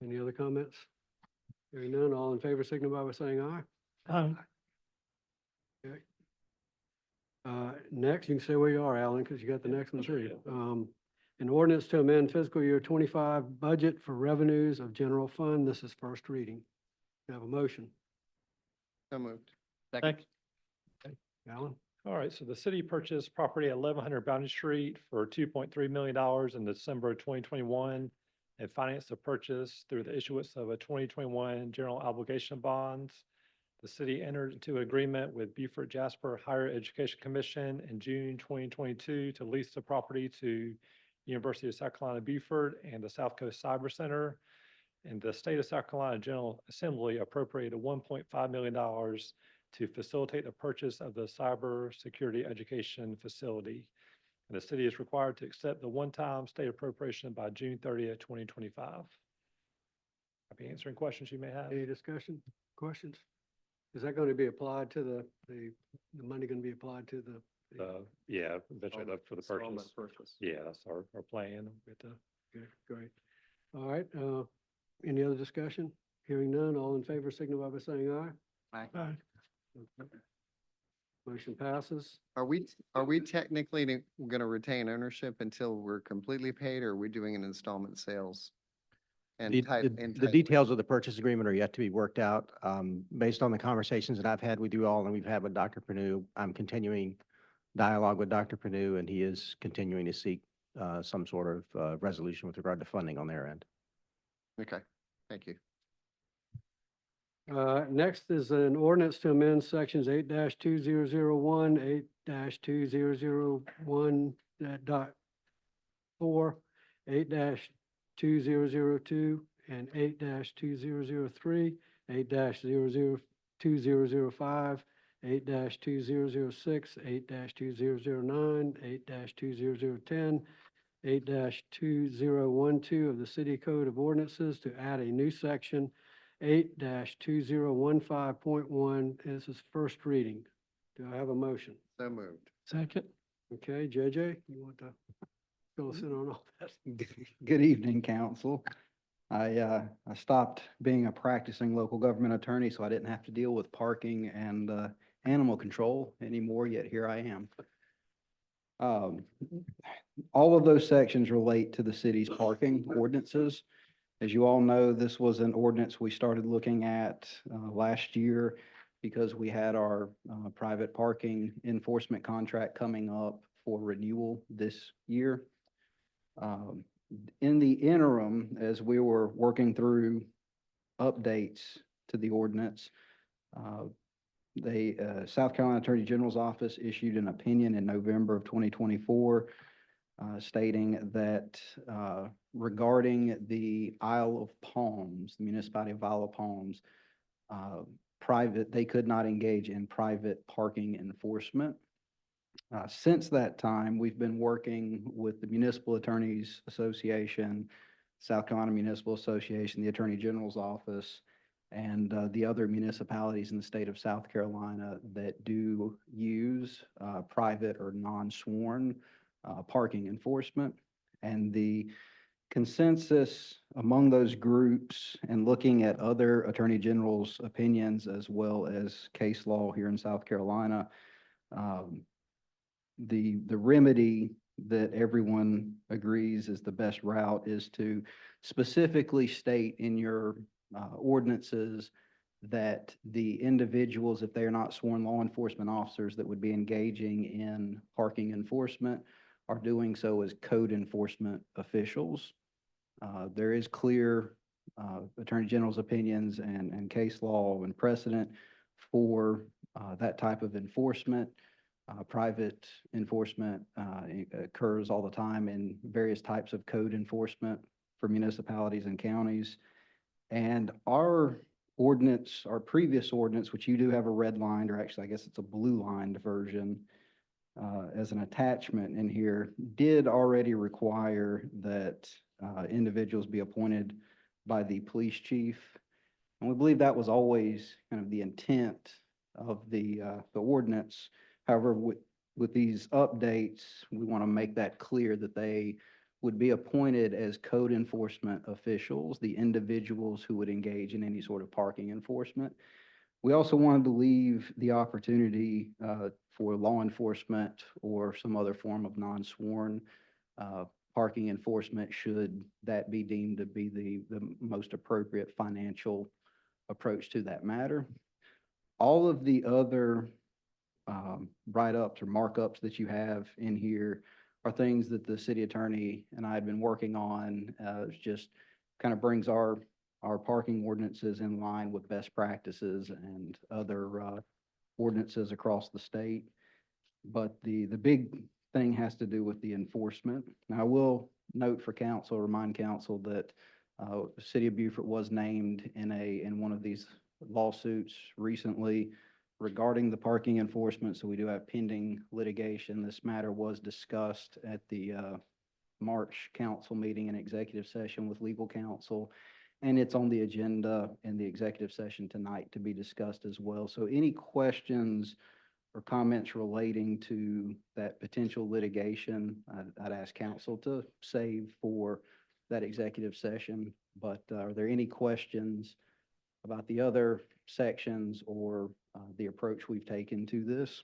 Any other comments? Hearing none, all in favor signify by saying aye. Aye. Okay. Next, you can stay where you are, Alan, because you got the next one too. An ordinance to amend fiscal year 25 budget for revenues of general fund. This is first reading. You have a motion. So moved. Second. Alan? All right, so the city purchased property at 1100 Bounty Street for $2.3 million in December of 2021 and financed the purchase through the issuance of a 2021 general obligation bonds. The city entered into agreement with Beaufort Jasper Higher Education Commission in June 2022 to lease the property to University of South Carolina Beaufort and the South Coast Cyber Center. And the state of South Carolina General Assembly appropriated $1.5 million to facilitate the purchase of the cyber security education facility. And the city is required to accept the one-time state appropriation by June 30th, 2025. Happy answering questions you may have. Any discussion, questions? Is that going to be applied to the money going to be applied to the? Yeah, eventually for the purchase. Yeah, that's our plan. Okay, great. All right, any other discussion? Hearing none, all in favor signify by saying aye. Aye. Okay. Motion passes. Are we technically going to retain ownership until we're completely paid, or are we doing an installment sales? And The details of the purchase agreement are yet to be worked out. Based on the conversations that I've had with you all and we've had with Dr. Panu, I'm continuing dialogue with Dr. Panu, and he is continuing to seek some sort of resolution with regard to funding on their end. Okay, thank you. Next is an ordinance to amend sections 8-2001, 8-2001 .4, 8-2002, and 8-2003, 8-2005, 8-2006, 8-2009, 8-2010, 8-2012 of the City Code of Ordinances to add a new section 8-2015.1. This is first reading. Do I have a motion? So moved. Second. Okay, JJ, you want to fill us in on all that? Good evening, council. I stopped being a practicing local government attorney, so I didn't have to deal with parking and animal control anymore, yet here I am. All of those sections relate to the city's parking ordinances. As you all know, this was an ordinance we started looking at last year because we had our private parking enforcement contract coming up for renewal this year. In the interim, as we were working through updates to the ordinance, South Carolina Attorney General's Office issued an opinion in November of 2024 stating that regarding the Isle of Palms, the municipality of Isle of Palms, they could not engage in private parking enforcement. Since that time, we've been working with the Municipal Attorneys Association, South Carolina Municipal Association, the Attorney General's Office, and the other municipalities in the state of South Carolina that do use private or non-sworn parking enforcement. And the consensus among those groups, and looking at other Attorney General's opinions as well as case law here in South Carolina, the remedy that everyone agrees is the best route is to specifically state in your ordinances that the individuals, if they are not sworn law enforcement officers that would be engaging in parking enforcement, are doing so as code enforcement officials. There is clear Attorney General's opinions and case law and precedent for that type of enforcement. Private enforcement occurs all the time in various types of code enforcement for municipalities and counties. And our ordinance, our previous ordinance, which you do have a red line, or actually I guess it's a blue lined version as an attachment in here, did already require that individuals be appointed by the police chief. And we believe that was always kind of the intent of the ordinance. However, with these updates, we want to make that clear that they would be appointed as code enforcement officials, the individuals who would engage in any sort of parking enforcement. We also wanted to leave the opportunity for law enforcement or some other form of non-sworn parking enforcement, should that be deemed to be the most appropriate financial approach to that matter. All of the other write-ups or markups that you have in here are things that the city attorney and I had been working on. It just kind of brings our parking ordinances in line with best practices and other ordinances across the state. But the big thing has to do with the enforcement. Now, I will note for council, remind council that the city of Beaufort was named in one of these lawsuits recently regarding the parking enforcement. So we do have pending litigation. This matter was discussed at the March council meeting and executive session with legal counsel. And it's on the agenda in the executive session tonight to be discussed as well. So any questions or comments relating to that potential litigation, I'd ask council to save for that executive session. But are there any questions about the other sections or the approach we've taken to this?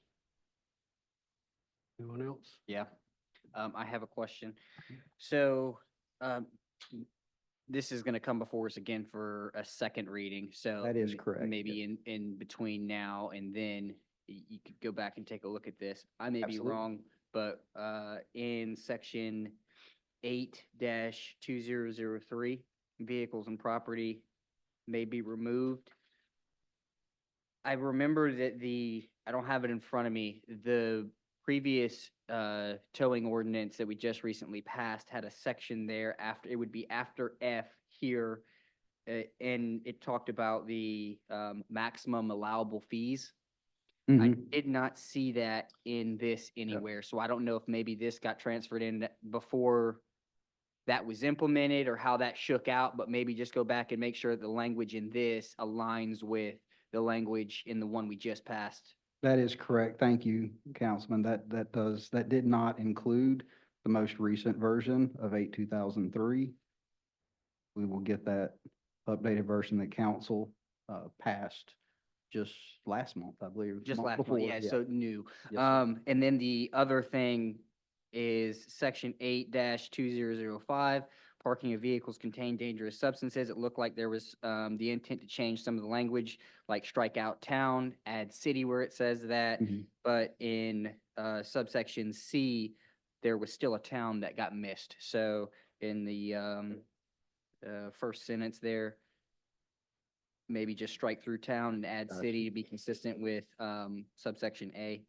Anyone else? Yeah, I have a question. So, this is gonna come before us again for a second reading, so. That is correct, Maybe in between now and then, you could go back and take a look at this. I may be Absolutely. wrong, but, in section 8-2003, vehicles and property may be removed. I remember that I don't have it in front of me, the previous towing ordinance that we just recently passed had a section there after, it would be after F here, and it talked about the maximum allowable fees. I did not see that in this anywhere, so I don't know if maybe this got transferred in before that was implemented or how that shook out, but maybe just go back and make sure that the language in this aligns with the language in the one we just passed. That is correct. Thank you, Councilman. That did not include the most recent version of 8/2003. We will get that updated version that council passed just last month, I believe. Just month last before, one, yeah, so new. Yes, sir. And then the other thing is section 8-2005, parking of vehicles contain dangerous substances. It looked like there was the intent to change some of the language, like strike out town, add city where it says that. But in subsection C, there was still a town that got missed. So in the first sentence there, maybe just strike through town and add city to be consistent with subsection A.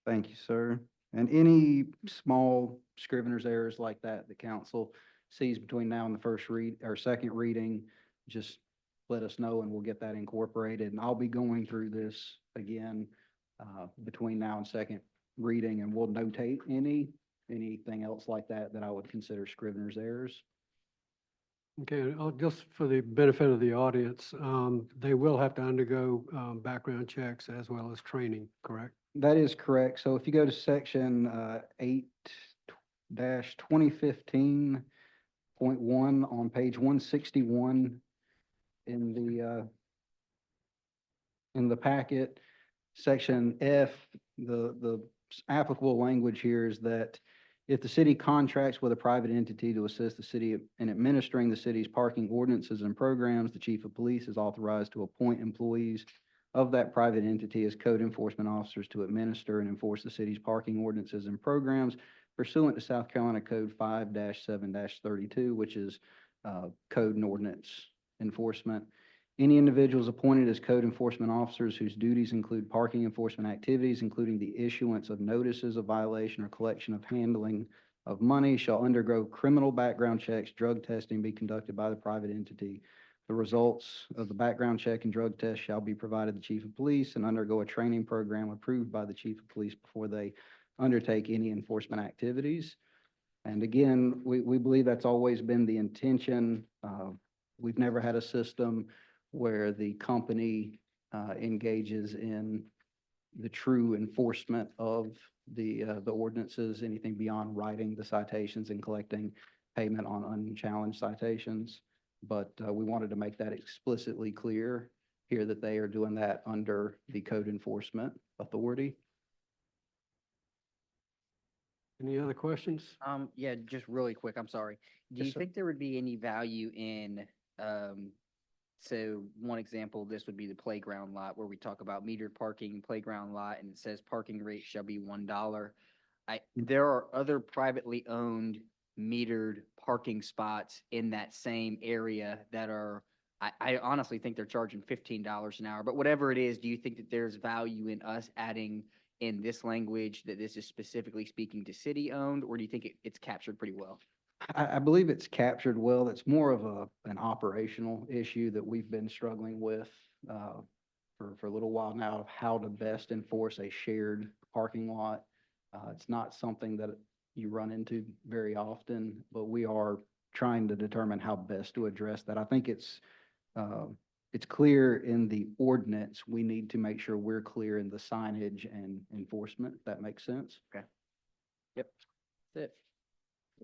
Thank you, sir. And any small scrivener's errors like that, the council sees between now and the first read or second reading, just let us know and we'll get that incorporated. And I'll be going through this again between now and second reading, and we'll notate anything else like that I would consider scrivener's errors. Okay, just for the benefit of the audience, they will have to undergo background checks as well as training, correct? That is correct. So if you go to section 8-2015.1 on page 161 in the packet, section F, the applicable language here is that if the city contracts with a private entity to assist the city in administering the city's parking ordinances and programs, the chief of police is authorized to appoint employees of that private entity as code enforcement officers to administer and enforce the city's parking ordinances and programs pursuant to South Carolina Code 5-7-32, which is code and ordinance enforcement. Any individuals appointed as code enforcement officers whose duties include parking enforcement activities, including the issuance of notices of violation or collection of handling of money, shall undergo criminal background checks, drug testing be conducted by the private entity. The results of the background check and drug test shall be provided to the chief of police and undergo a training program approved by the chief of police before they undertake any enforcement activities. And again, we believe that's always been the intention. We've never had a system where the company engages in the true enforcement of the ordinances, anything beyond writing the citations and collecting payment on unchallenged citations. But we wanted to make that explicitly clear hear that they are doing that under the code enforcement authority. Any other questions? Yeah, just really quick, I'm sorry. Do Yes, you sir. think there would be any value in, so one example, this would be the playground lot where we talk about metered parking, playground lot, and it says parking rate shall be $1. There are other privately owned metered parking spots in that same area that are, I honestly think they're charging $15 an hour, but whatever it is, do you think that there's value in us adding in this language that this is specifically speaking to city-owned, or do you think it's captured pretty well? I believe it's captured well. It's more of an operational issue that we've been struggling with for a little while now of how to best enforce a shared parking lot. It's not something that you run into very often, but we are trying to determine how best to address that. I think it's clear in the ordinance. We need to make sure we're clear in the signage and enforcement. If that makes sense. Okay. Yep. That's it.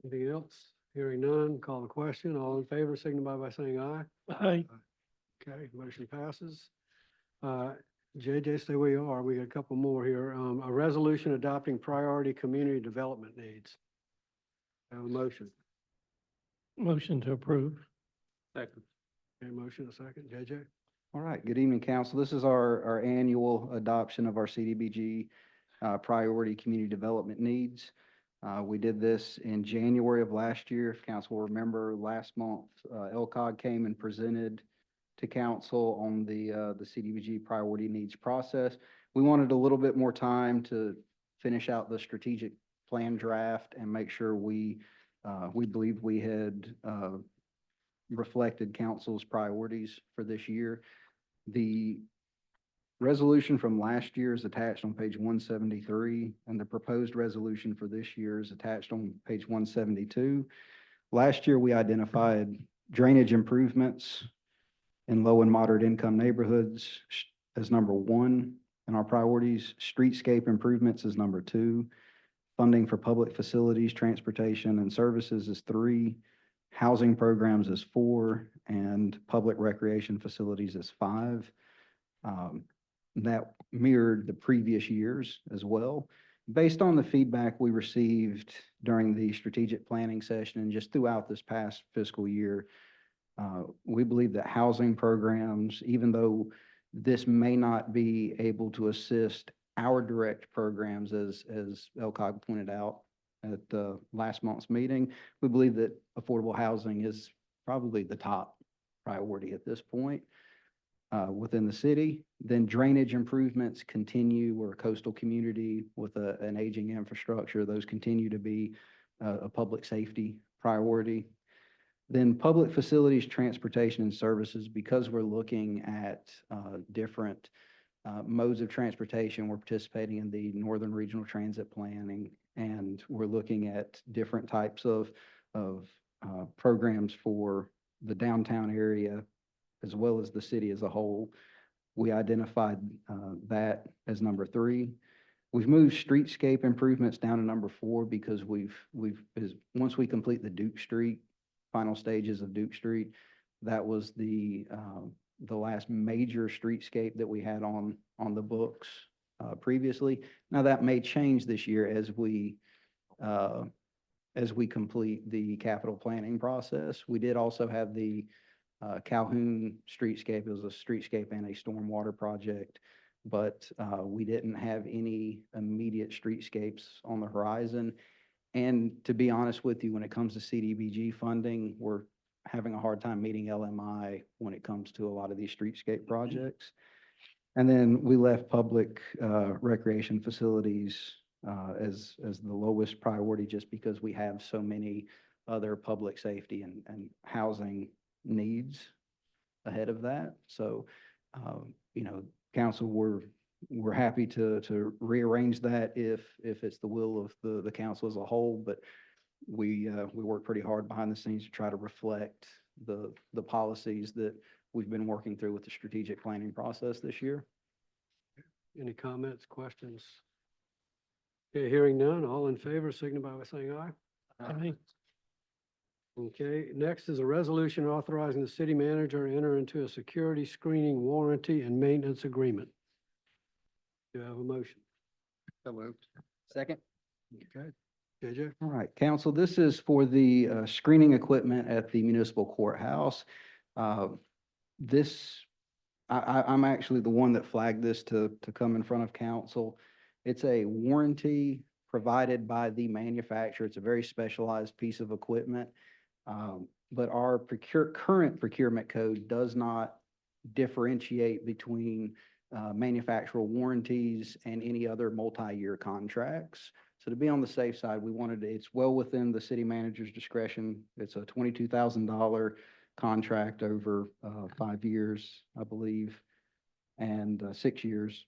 Anything else? Hearing none, call the question. All in favor, signify by saying aye. Aye. Okay, motion passes. JJ, stay where you are. We got a couple more here. A resolution adopting priority community development needs. Have a motion. Motion to approve. Second. Okay, motion a second. JJ? All right, good evening, council. This is our annual adoption of our CDBG priority community development needs. We did this in January of last year. If council will remember, last month, LCOG came and presented to council on the CDBG priority needs process. We wanted a little bit more time to finish out the strategic plan draft and make sure we believed we had reflected council's priorities for this year. The resolution from last year is attached on page 173, and the proposed resolution for this year is attached on page 172. Last year, we identified drainage improvements in low and moderate income neighborhoods as number 1 in our priorities. Streetscape improvements is number 2. Funding for public facilities, transportation, and services is 3. Housing programs is 4, and public recreation facilities is 5. That mirrored the previous years as well. Based on the feedback we received during the strategic planning session and just throughout this past fiscal year, we believe that housing programs, even though this may not be able to assist our direct programs, as LCOG pointed out at last month's meeting, we believe that affordable housing is probably the top priority at this point within the city. Then drainage improvements continue. We're a coastal community with an aging infrastructure. Those continue to be a public safety priority. Then public facilities, transportation, and services, because we're looking at different modes of transportation. We're participating in the Northern Regional Transit Planning, and we're looking at different types of programs for the downtown area as well as the city as a whole. We identified that as number 3. We've moved streetscape improvements down to number 4 because once we complete the Duke Street, final stages of Duke Street, that was the last major streetscape that we had on the books previously. Now that may change this year as we complete the capital planning process. We did also have the Calhoun streetscape. It was a streetscape and a stormwater project, but we didn't have any immediate streetscapes on the horizon. And to be honest with you, when it comes to CDBG funding, we're having a hard time meeting LMI when it comes to a lot of these streetscape projects. And then we left public recreation facilities as the lowest priority just because we have so many other public safety and housing needs ahead of that. So, council, we're happy to rearrange that if it's the will of the council as a whole, but we work pretty hard behind the scenes to try to reflect the policies that we've been working through with the strategic planning process this year. Any comments, questions? Okay, hearing none, all in favor, signify by saying aye. Aye. Okay, next is a resolution authorizing the city manager to enter into a security screening warranty and maintenance agreement. Do you have a motion? So moved. Second? Okay, JJ? All right, council, this is for the screening equipment at the municipal courthouse. Uh, This, I'm actually the one that flagged this to come in front of council. It's a warranty provided by the manufacturer. It's a very specialized piece of equipment. But our current procurement code does not differentiate between manufacturer warranties and any other multi-year contracts. So to be on the safe side, we wanted, it's well within the city manager's discretion. It's a $22,000 contract over 5 years, I believe, and 6 years,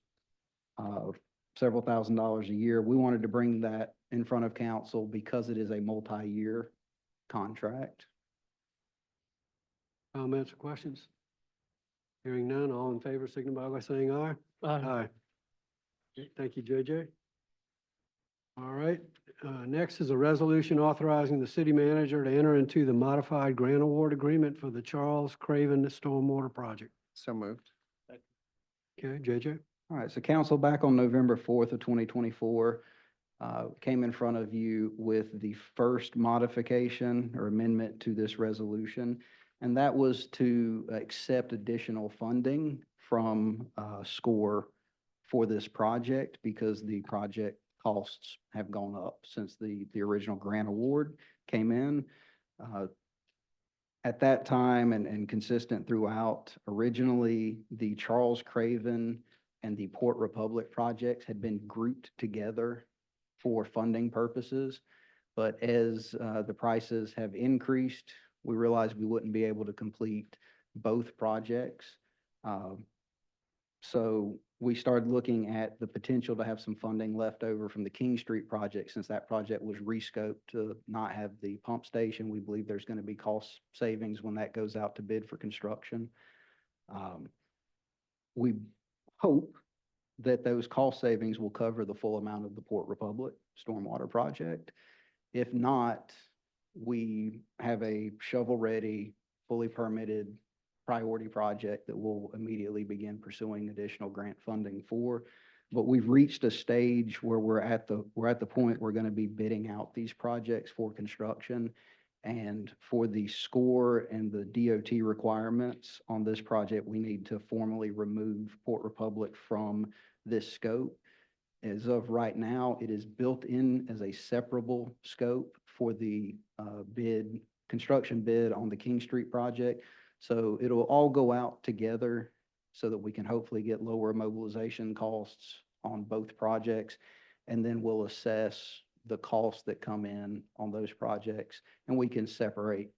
several $1,000s a year. We wanted to bring that in front of council because it is a multi-year contract. Comments or questions? Hearing none, all in favor signify by saying aye. Aye. Okay, thank you, JJ. All right, next is a resolution authorizing the city manager to enter into the modified grant award agreement for the Charles Craven Stormwater Project. So moved. Okay, JJ? All right, so council, back on November 4th of 2024, came in front of you with the first modification or amendment to this resolution, and that was to accept additional funding from SCORE for this project because the project costs have gone up since the original grant award came in. At that time and consistent throughout, originally the Charles Craven and the Port Republic projects had been grouped together for funding purposes. But as the prices have increased, we realized we wouldn't be able to complete both projects. So we started looking at the potential to have some funding left over from the King Street project, since that project was rescoped to not have the pump station. We believe there's going to be cost savings when that goes out to bid for construction. We hope that those cost savings will cover the full amount of the Port Republic stormwater project. If not, we have a shovel-ready, fully permitted priority project that we'll immediately begin pursuing additional grant funding for. But we've reached a stage where we're at the point we're going to be bidding out these projects for construction. And for the SCORE and the DOT requirements on this project, we need to formally remove Port Republic from this scope. As of right now, it is built in as a separable scope for the construction bid on the King Street project. So it'll all go out together so that we can hopefully get lower mobilization costs on both projects. And then we'll assess the costs that come in on those projects, and we can separate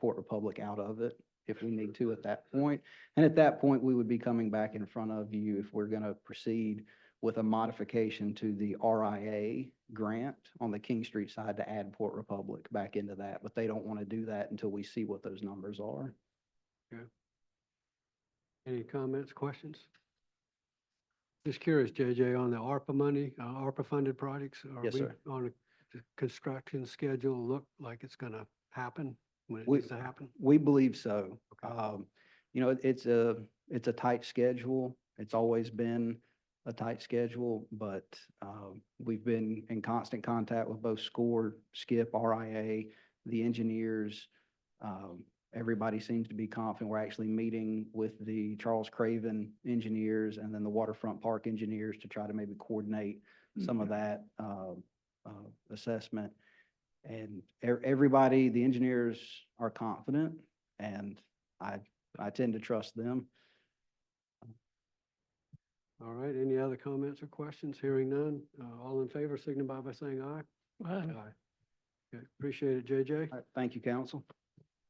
Port Republic out of it if we need to at that point. And at that point, we would be coming back in front of you if we're going to proceed with a modification to the RIA grant on the King Street side to add Port Republic back into that. But they don't want to do that until we see what those numbers are. Okay. Any comments, questions? Just curious, JJ, on the ARPA money, ARPA funded projects, are Yes, we sir. on a construction schedule look like it's gonna happen when it We- needs to happen? We believe so. Okay. It's a tight schedule. It's always been a tight schedule, but we've been in constant contact with both SCORE, SKIP, RIA, the engineers. Everybody seems to be confident. We're actually meeting with the Charles Craven engineers and then the Waterfront Park engineers to try to maybe coordinate some of that assessment. And everybody, the engineers are confident, and I tend to trust them. All right, any other comments or questions? Hearing none, all in favor signify by saying aye. Aye. Okay, appreciate it, JJ. All right, thank you, council.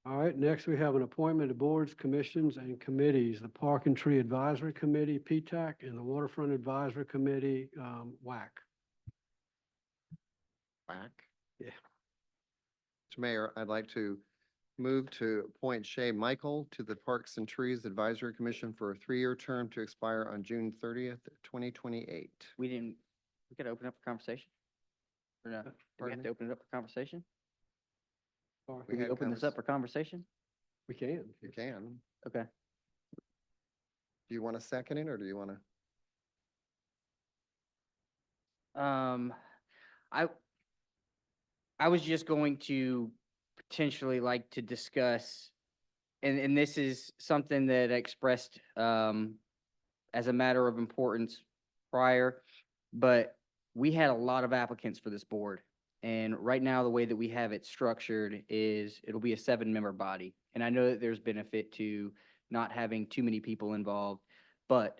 All right, next we have an appointment to boards, commissions, and committees, the Park and Tree Advisory Committee, PTAC, and the Waterfront Advisory Committee, WAC. Back. Yeah. Mr. Mayor, I'd like to move to appoint Shay Michael to the Parks and Trees Advisory Commission for a 3-year term to expire on June 30th, 2028. We gotta open up for conversation? Or no? Do we Pardon have me? to open it up for conversation? Or Can we had open this up convers- for conversation? We can. You can. Okay. Do you want to second it or do you want to? I, I was just going to potentially like to discuss, and this is something that I expressed, as a matter of importance prior, but we had a lot of applicants for this board. And right now, the way that we have it structured is it'll be a 7-member body. And I know that there's benefit to not having too many people involved, but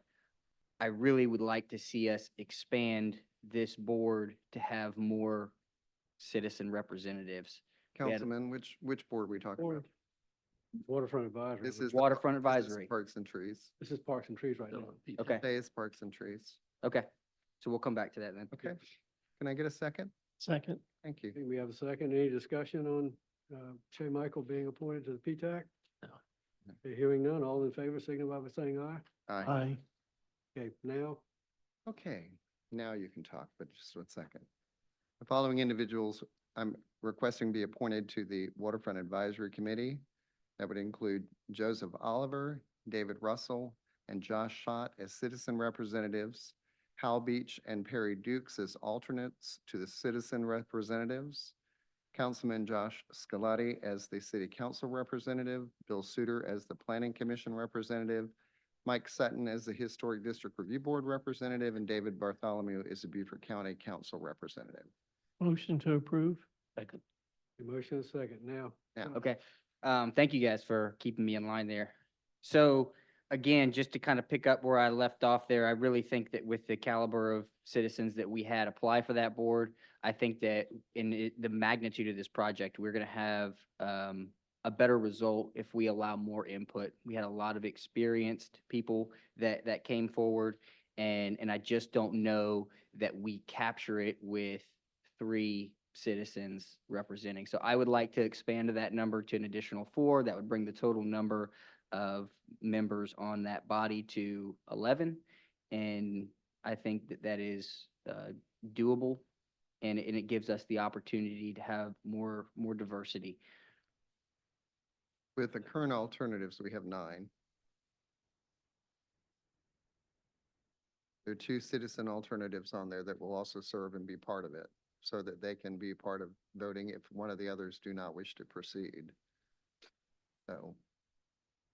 I really would like to see us expand this board to have more citizen representatives. We had Councilman, which board are we talking about? Waterfront Advisory. This is. Waterfront This is Advisory. Parks and Trees. This is Parks and Trees right now. Okay, Today is Parks and Trees. okay. So we'll come back to that then. Okay. Can I get a second? Second. Thank you. Okay, we have a second. Any discussion on Shay Michael being appointed to the PTAC? No. Okay, hearing none, all in favor, signify by saying aye. Aye. Okay, now, Okay, now you can talk, but just 1 second. The following individuals I'm requesting be appointed to the Waterfront Advisory Committee. That would include Joseph Oliver, David Russell, and Josh Schott as citizen representatives, Hal Beach and Perry Dukes as alternates to the citizen representatives, Councilman Josh Scalati as the city council representative, Bill Suter as the planning commission representative, Mike Sutton as the Historic District Review Board representative, and David Bartholomew is the Beaufort County Council representative. Motion to approve. Second. the motion is second. Now, Yeah. Okay. Thank you guys for keeping me in line there. So again, just to kind of pick up where I left off there, I really think that with the caliber of citizens that we had apply for that board, I think that the magnitude of this project, we're going to have a better result if we allow more input. We had a lot of experienced people that came forward, and I just don't know that we capture it with 3 citizens representing. So I would like to expand to that number to an additional 4. That would bring the total number of members on that body to 11. And I think that that is doable, and it gives us the opportunity to have more diversity. With the current alternatives, we have 9. There are 2 citizen alternatives on there that will also serve and be part of it, so that they can be part of voting if one of the others do not wish to proceed. So,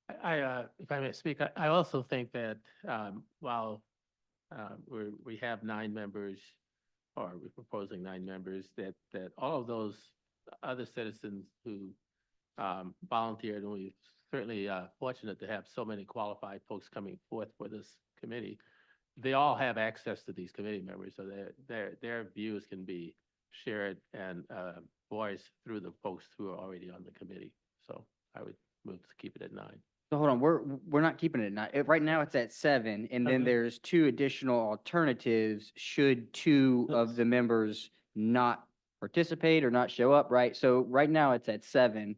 If I may speak, I also think that while we have 9 members, or we're proposing 9 members, that all of those other citizens who volunteered, and we're certainly fortunate to have so many qualified folks coming forth for this committee, they all have access to these committee members, so their views can be shared and voiced through the folks who are already on the committee. So I would move to keep it at 9. So hold on, we're not keeping it at 9. Right now, it's at 7, and then Okay. there's 2 additional alternatives should 2 of the members not participate or not show up, right? So right now, it's at 7.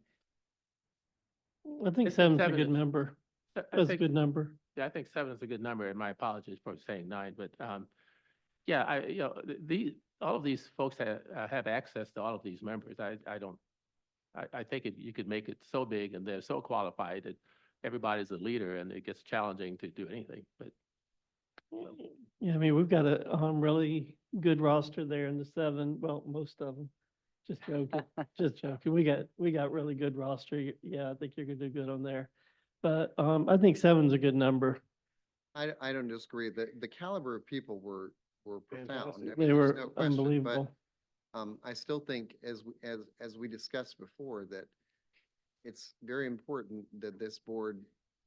I think It's 7's a 7 good is- number. I That's a think- good number. Yeah, I think 7 is a good number, and my apologies for saying 9, but yeah, all of these folks have access to all of these members. I think you could make it so big and they're so qualified that everybody's a leader and it gets challenging to do anything, but Yeah, I mean, we've got a really good roster there in the 7, well, most of them. Just joking, just joking. We got really good roster. Yeah, I think you're gonna do good on there. But I think 7's a good number. I don't disagree. The caliber of people were profound. I Fantastic. mean, They there's were no question, but, unbelievable. I still think as we discussed before, that it's very important that this board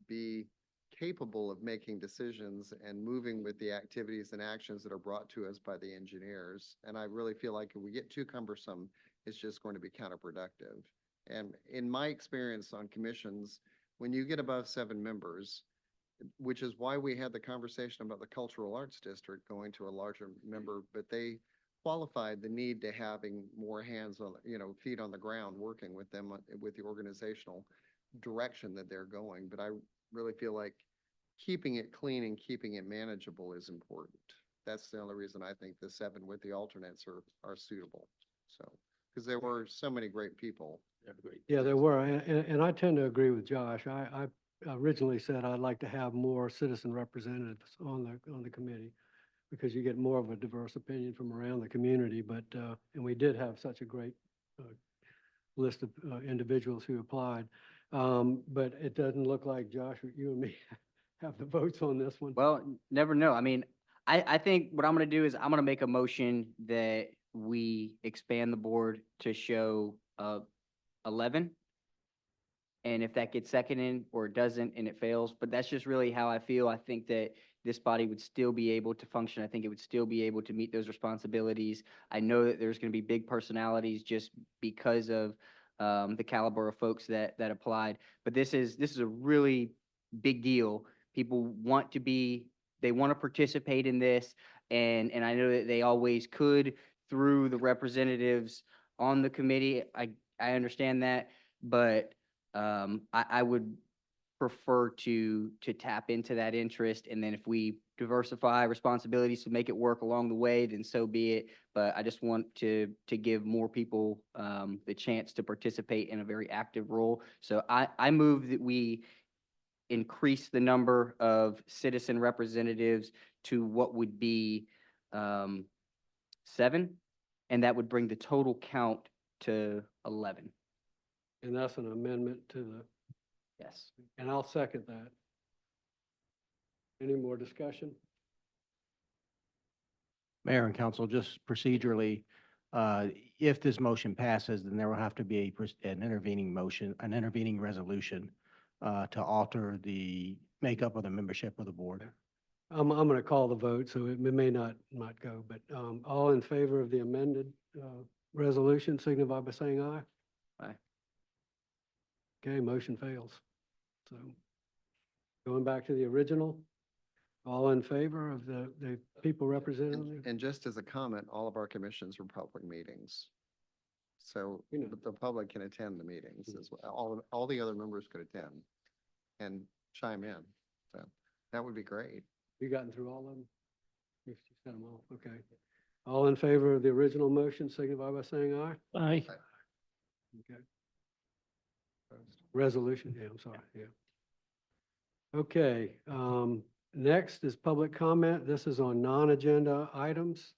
be capable of making decisions and moving with the activities and actions that are brought to us by the engineers. And I really feel like if we get too cumbersome, it's just going to be counterproductive. And in my experience on commissions, when you get above 7 members, which is why we had the conversation about the Cultural Arts District going to a larger member, but they qualified the need to having more hands on, feet on the ground, working with them with the organizational direction that they're going. But I really feel like keeping it clean and keeping it manageable is important. That's the only reason I think the 7 with the alternates are suitable. So, because there were so many great people Evergreen. Yeah, there were, and I tend to agree with Josh. I originally said I'd like to have more citizen representatives on the committee because you get more of a diverse opinion from around the community, but, and we did have such a great list of individuals who applied. But it doesn't look like, Josh, you and me have the votes on this one. Well, never know. I mean, I think what I'm gonna do is I'm gonna make a motion that we expand the board to show 11. And if that gets seconded or it doesn't and it fails, but that's just really how I feel. I think that this body would still be able to function. I think it would still be able to meet those responsibilities. I know that there's gonna be big personalities just because of the caliber of folks that applied. But this is a really big deal. People want to be, they want to participate in this, and I know that they always could through the representatives on the committee. I understand that, but I would prefer to tap into that interest, and then if we diversify responsibilities to make it work along the way, then so be it. But I just want to give more people the chance to participate in a very active role. So I move that we increase the number of citizen representatives to what would be 7, and that would bring the total count to 11. And that's an amendment to the, Yes. and I'll second that. Any more discussion? Mayor and council, just procedurally, if this motion passes, then there will have to be an intervening motion, an intervening resolution to alter the makeup of the membership of the board. I'm going to call the vote, so it may not go, but all in favor of the amended resolution signify by saying aye. Aye. Okay, motion fails. So going back to the original, all in favor of the people represented? And just as a comment, all of our commissions were public meetings. So You know. the public can attend the meetings as well. All the other members could attend and chime in. So that would be great. You gotten through all of them? You said them all, okay. All in favor of the original motion signify by saying aye. Aye. Okay. Resolution, yeah, I'm sorry, yeah. Okay, next is public comment. This is on non-agenda items.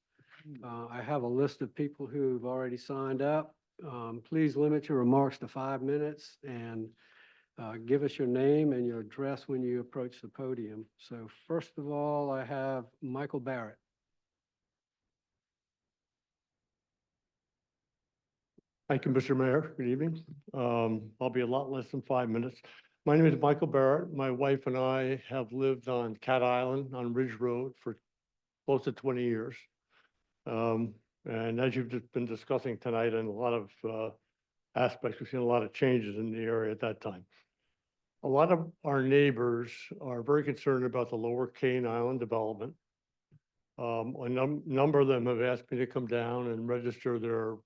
I have a list of people who've already signed up. Please limit your remarks to 5 minutes and give us your name and your address when you approach the podium. So first of all, I have Michael Barrett. Thank you, Mr. Mayor. Good evening. I'll be a lot less than 5 minutes. My name is Michael Barrett. My wife and I have lived on Cat Island on Ridge Road for close to 20 years. And as you've just been discussing tonight in a lot of aspects, we've seen a lot of changes in the area at that time. A lot of our neighbors are very concerned about the Lower Cane Island development. A number of them have asked me to come down and register their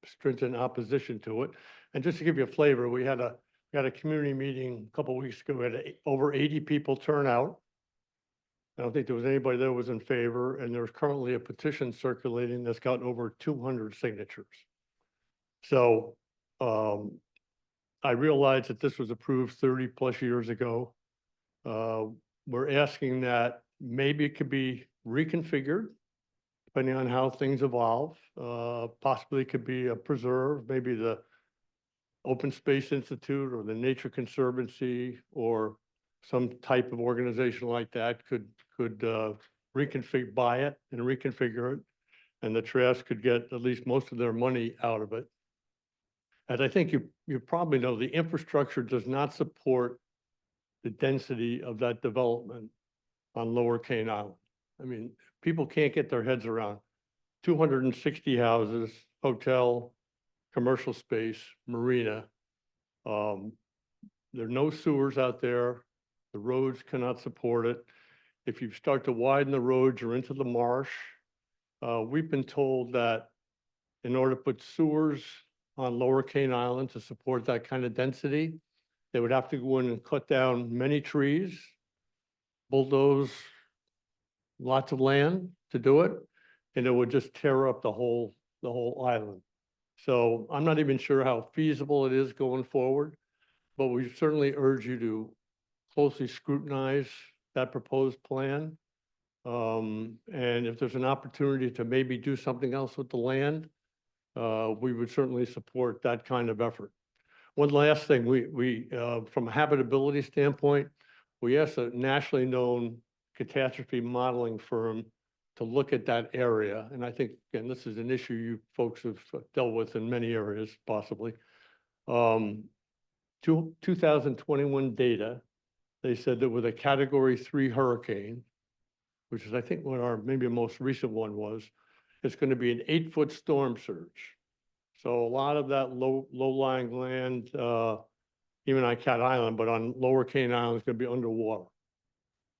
stringent opposition to it. And just to give you a flavor, we had a community meeting a couple of weeks ago. We had over 80 people turn out. I don't think there was anybody that was in favor, and there's currently a petition circulating that's got over 200 signatures. So I realized that this was approved 30+ years ago. We're asking that maybe it could be reconfigured depending on how things evolve. Possibly it could be a preserve, maybe the Open Space Institute or the Nature Conservancy or some type of organization like that could buy it and reconfigure it, and the Trust could get at least most of their money out of it. As I think you probably know, the infrastructure does not support the density of that development on Lower Cane Island. I mean, people can't get their heads around 260 houses, hotel, commercial space, marina. There are no sewers out there. The roads cannot support it. If you start to widen the roads or into the marsh, we've been told that in order to put sewers on Lower Cane Island to support that kind of density, they would have to go in and cut down many trees, bulldoze lots of land to do it, and it would just tear up the whole island. So I'm not even sure how feasible it is going forward, but we certainly urge you to closely scrutinize that proposed plan. And if there's an opportunity to maybe do something else with the land, we would certainly support that kind of effort. One last thing, from a habitability standpoint, we asked a nationally known catastrophe modeling firm to look at that area. And I think, and this is an issue you folks have dealt with in many areas possibly. 2021 data, they said that with a Category 3 hurricane, which is I think what our maybe most recent one was, it's going to be an 8-foot storm surge. So a lot of that low-lying land, even on Cat Island, but on Lower Cane Island, is going to be underwater.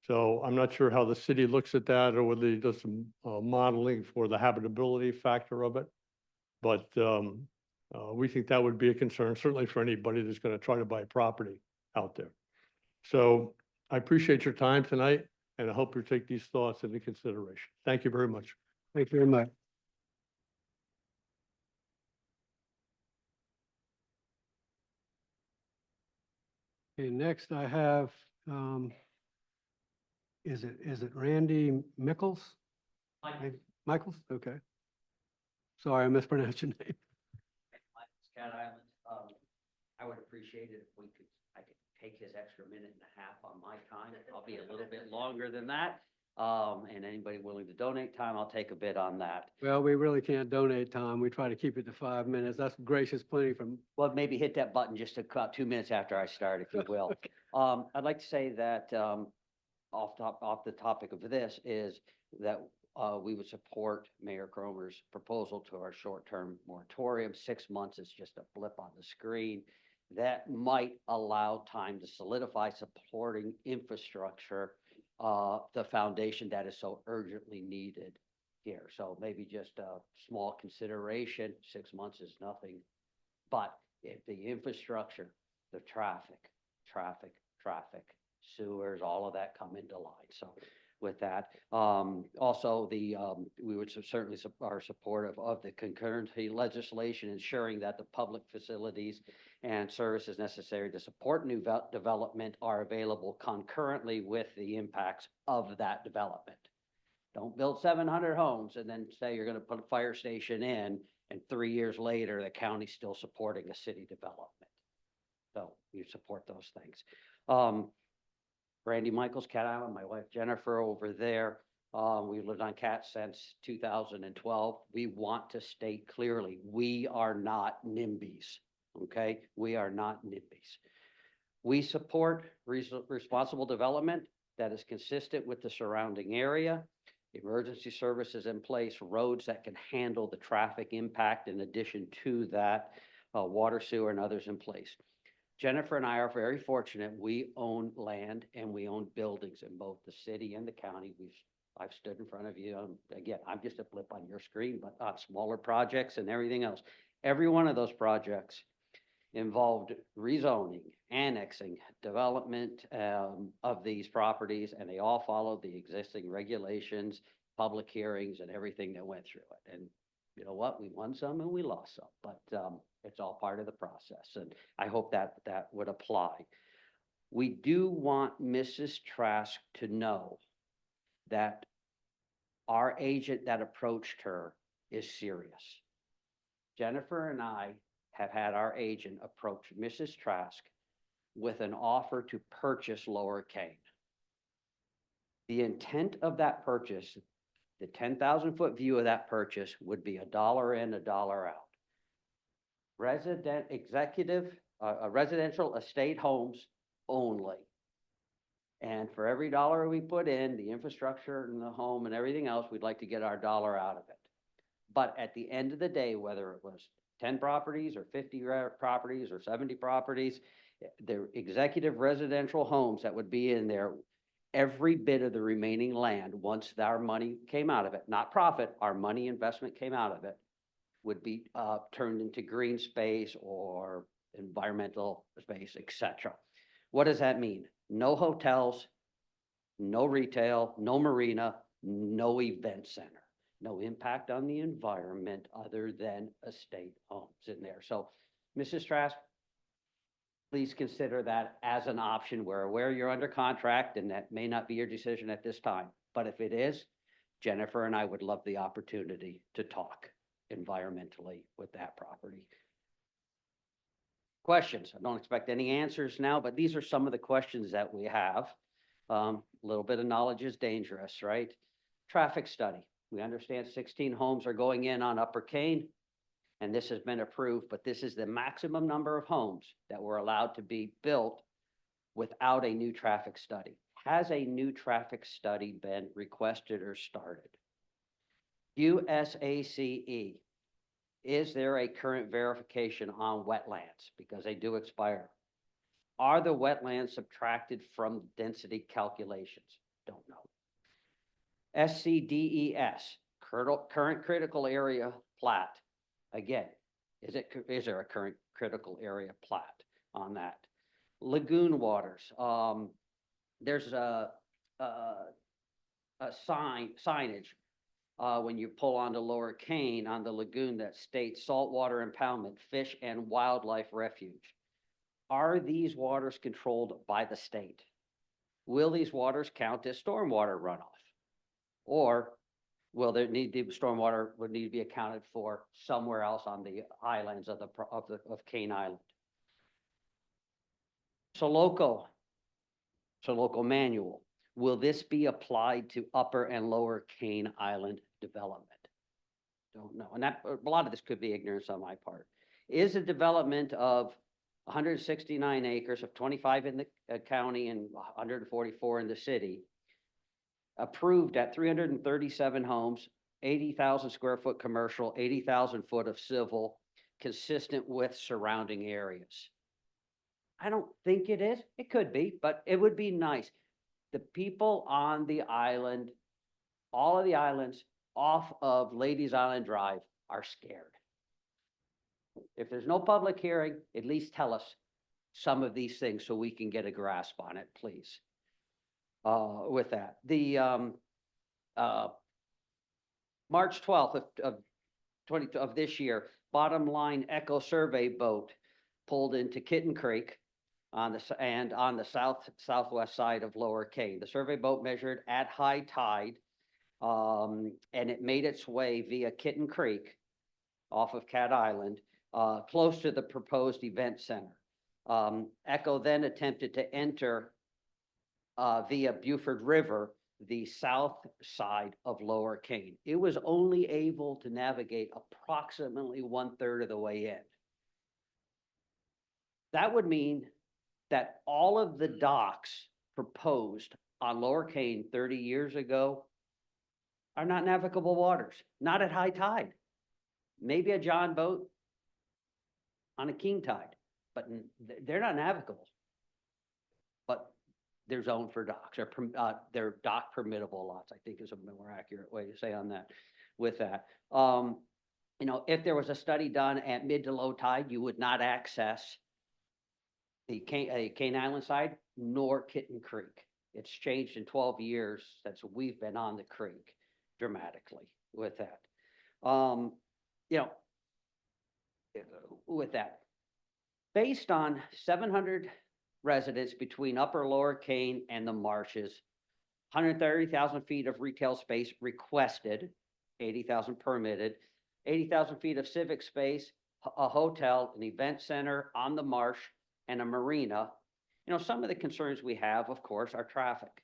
So I'm not sure how the city looks at that or whether it does some modeling for the habitability factor of it. But we think that would be a concern, certainly for anybody that's going to try to buy property out there. So I appreciate your time tonight, and I hope you take these thoughts into consideration. Thank you very much. Thank you very much. Okay, next I have, is it Randy Mickles? Michaels, okay. Sorry, I mispronounced your name. Cat Island, I would appreciate it if I could take his extra minute and a half on my time. I'll be a little bit longer than that. And anybody willing to donate time, I'll take a bit on that. Well, we really can't donate time. We try to keep it to 5 minutes. That's gracious plenty from. Well, maybe hit that button just about 2 minutes after I start, if you will. I'd like to say that, off the topic of this is that, we would support Mayor Cromer's proposal to our short-term moratorium. 6 months is just a blip on the screen. That might allow time to solidify supporting infrastructure, the foundation that is so urgently needed here. So maybe just a small consideration. 6 months is nothing. But if the infrastructure, the traffic, sewers, all of that come into line. So with that, also we would certainly are supportive of the concurrency legislation, ensuring that the public facilities and services necessary to support new development are available concurrently with the impacts of that development. Don't build 700 homes and then say you're going to put a fire station in, and 3 years later, the county's still supporting a city development. So you support those things. Randy Michaels, Cat Island, my wife Jennifer over there. We've lived on Cat since 2012. We want to state clearly, we are not NIMBYs, okay? We are not NIMBYs. We support responsible development that is consistent with the surrounding area, emergency services in place, roads that can handle the traffic impact in addition to that, water, sewer, and others in place. Jennifer and I are very fortunate. We own land and we own buildings in both the city and the county. I've stood in front of you. Again, I'm just a blip on your screen, but smaller projects and everything else. Every one of those projects involved rezoning, annexing, development of these properties, and they all followed the existing regulations, public hearings, and everything that went through it. And you know what? We won some and we lost some, but it's all part of the process. And I hope that would apply. We do want Mrs. Trask to know that our agent that approached her is serious. Jennifer and I have had our agent approach Mrs. Trask with an offer to purchase Lower Cane. The intent of that purchase, the 10,000-foot view of that purchase would be $1 in, $1 out. Residential estate homes only. And for every dollar we put in, the infrastructure and the home and everything else, we'd like to get our dollar out of it. But at the end of the day, whether it was 10 properties or 50 properties or 70 properties, the executive residential homes that would be in there, every bit of the remaining land, once our money came out of it, not profit, our money investment came out of it, would be turned into green space or environmental space, etc. What does that mean? No hotels, no retail, no marina, no event center. no impact on the environment other than estate homes in there. So, Mrs. Trask, please consider that as an option. We're aware you're under contract and that may not be your decision at this time. But if it is, Jennifer and I would love the opportunity to talk environmentally with that property. Questions? I don't expect any answers now, but these are some of the questions that we have. A little bit of knowledge is dangerous, right? Traffic study. We understand 16 homes are going in on Upper Kane, and this has been approved, but this is the maximum number of homes that were allowed to be built without a new traffic study. Has a new traffic study been requested or started? USACE, is there a current verification on wetlands? Because they do expire. Are the wetlands subtracted from density calculations? Don't know. SCDES, current critical area plat. Again, is there a current critical area plat on that? Lagoon waters, there's a signage when you pull onto Lower Kane on the lagoon that states saltwater impoundment, fish and wildlife refuge. Are these waters controlled by the state? Will these waters count as stormwater runoff? Or will there need to, stormwater would need to be accounted for somewhere else on the islands of Kane Island? Soloco manual, will this be applied to Upper and Lower Kane Island development? Don't know. And that, a lot of this could be ignorance on my part. Is a development of 169 acres of 25 in the county and 144 in the city approved at 337 homes, 80,000 square foot commercial, 80,000 foot of civil, consistent with surrounding areas? I don't think it is. It could be, but it would be nice. The people on the island, all of the islands off of Ladies Island Drive are scared. If there's no public hearing, at least tell us some of these things so we can get a grasp on it, please. With that, the March 12th of this year, Bottom Line Echo Survey boat pulled into Kitten Creek on the southwest side of Lower Kane. The survey boat measured at high tide, and it made its way via Kitten Creek off of Cat Island, close to the proposed event center. Echo then attempted to enter via Buford River, the south side of Lower Kane. It was only able to navigate approximately 1/3 of the way in. That would mean that all of the docks proposed on Lower Kane 30 years ago are not navigable waters, not at high tide. Maybe a John boat on a king tide, but they're not navigable. But they're zoned for docks, or they're dock permittable lots, I think is a more accurate way to say on that, with that. You know, if there was a study done at mid to low tide, you would not access the Kane Island side nor Kitten Creek. It's changed in 12 years since we've been on the creek dramatically with that. You know, with that, based on 700 residents between Upper Lower Kane and the marshes, 130,000 feet of retail space requested, 80,000 permitted, 80,000 feet of civic space, a hotel, an event center on the marsh, and a marina. You know, some of the concerns we have, of course, are traffic.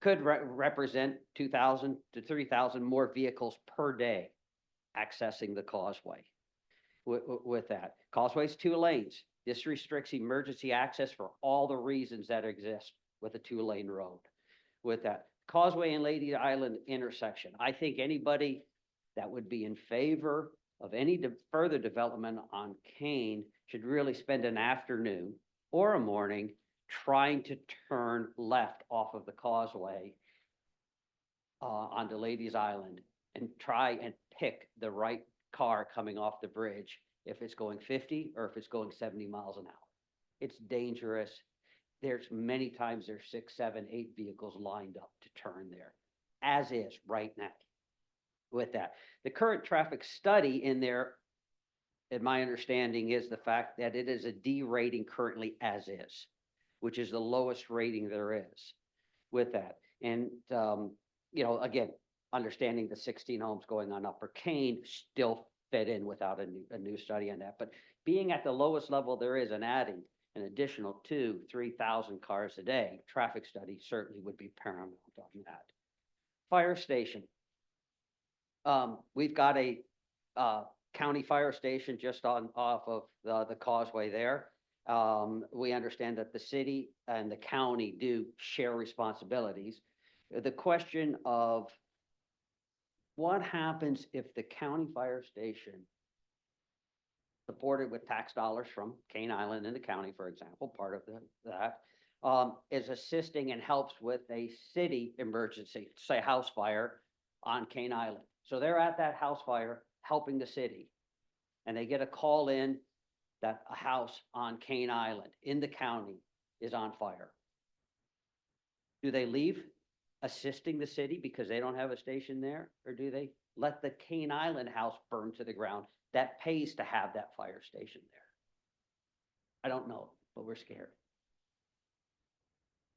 Could represent 2,000 to 3,000 more vehicles per day accessing the causeway. With that, causeway's 2 lanes. This restricts emergency access for all the reasons that exist with a 2-lane road. With that, causeway and Lady Island intersection. I think anybody that would be in favor of any further development on Kane should really spend an afternoon or a morning trying to turn left off of the causeway onto Ladies Island and try and pick the right car coming off the bridge, if it's going 50 or if it's going 70 miles an hour. It's dangerous. There's many times there's 6, 7, 8 vehicles lined up to turn there. as is right now with that. The current traffic study in there, in my understanding, is the fact that it is a D rating currently as is, which is the lowest rating there is with that. And, you know, again, understanding the 16 homes going on Upper Kane still fit in without a new study on that. But being at the lowest level there is and adding an additional 3,000 cars a day, traffic study certainly would be paramount on that. Fire station. We've got a county fire station just off of the causeway there. We understand that the city and the county do share responsibilities. The question of what happens if the county fire station, supported with tax dollars from Cane Island and the county, for example, part of that, is assisting and helps with a city emergency, say house fire on Cane Island. So they're at that house fire helping the city, and they get a call in that a house on Cane Island in the county is on fire. Do they leave assisting the city because they don't have a station there? Or do they let the Cane Island house burn to the ground that pays to have that fire station there? I don't know, but we're scared.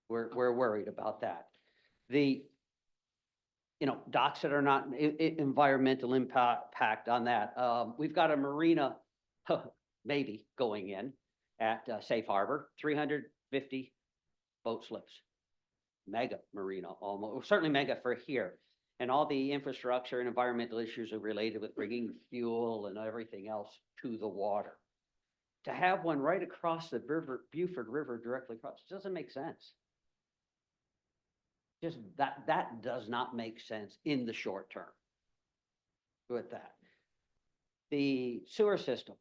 We're worried about that. The, you know, docks that are not environmental impact on that. We've got a marina maybe going in at Safe Harbor, 350 boat slips. Mega marina, almost, certainly mega for here. And all the infrastructure and environmental issues are related with bringing fuel and everything else to the water. To have one right across the Buford River directly across doesn't make sense. Just that does not make sense in the short term with that. The sewer system,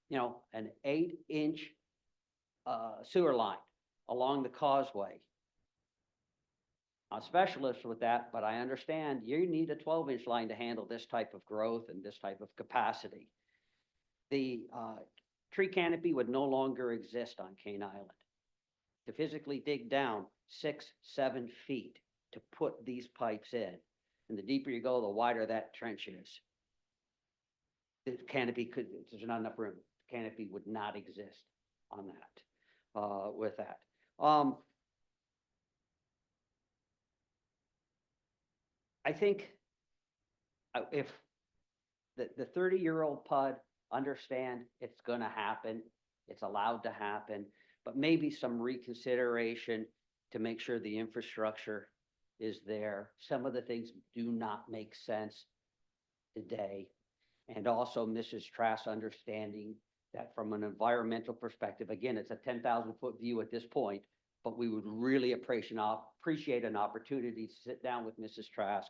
you know, an 8-inch sewer line along the causeway. I'm a specialist with that, but I understand you need a 12-inch line to handle this type of growth and this type of capacity. The tree canopy would no longer exist on Cane Island. To physically dig down 6-7 feet to put these pipes in, and the deeper you go, the wider that trench is. The canopy there's not enough room. The canopy would not exist on that, with that. I think if the 30-year-old PUD understand it's going to happen, it's allowed to happen, but maybe some reconsideration to make sure the infrastructure is there. Some of the things do not make sense today. And also Mrs. Trask understanding that from an environmental perspective, again, it's a 10,000-foot view at this point, but we would really appreciate an opportunity to sit down with Mrs. Trask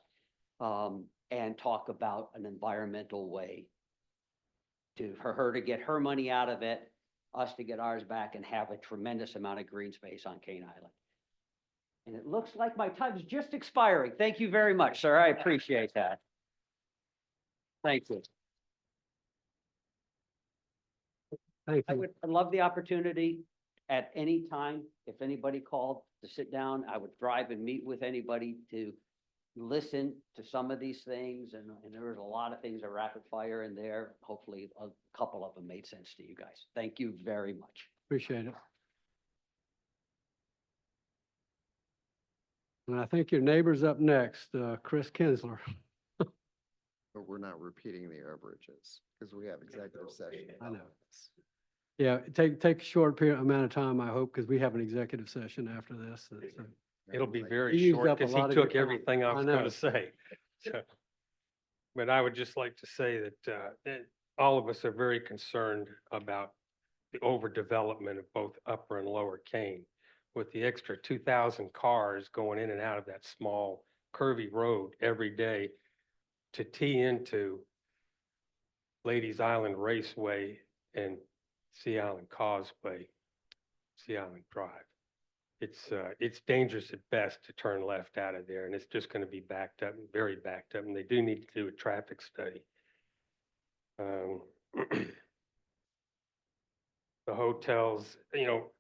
and talk about an environmental way for her to get her money out of it, us to get ours back, and have a tremendous amount of green space on Cane Island. And it looks like my time's just expiring. Thank you very much, sir. I appreciate that. Thank you. Thank I you. would love the opportunity at any time, if anybody called, to sit down. I would drive and meet with anybody to listen to some of these things. And there was a lot of things that rapid fire in there. Hopefully a couple of them made sense to you guys. Thank you very much. Appreciate it. And I think your neighbor's up next, Chris Kinsler. But we're not repeating the averages because we have executive session. I know. Yeah, take a short amount of time, I hope, because we have an executive session after this. It'll be You very used short up a because he lot of your took time. everything I I was know. going to say. So, but I would just like to say that all of us are very concerned about the overdevelopment of both Upper and Lower Cane. With the extra 2,000 cars going in and out of that small curvy road every day to tee into Ladies Island Raceway and Sea Island Causeway, Sea Island Drive. It's dangerous at best to turn left out of there, and it's just going to be backed up, very backed up, and they do need to do a traffic study. The hotels, you know,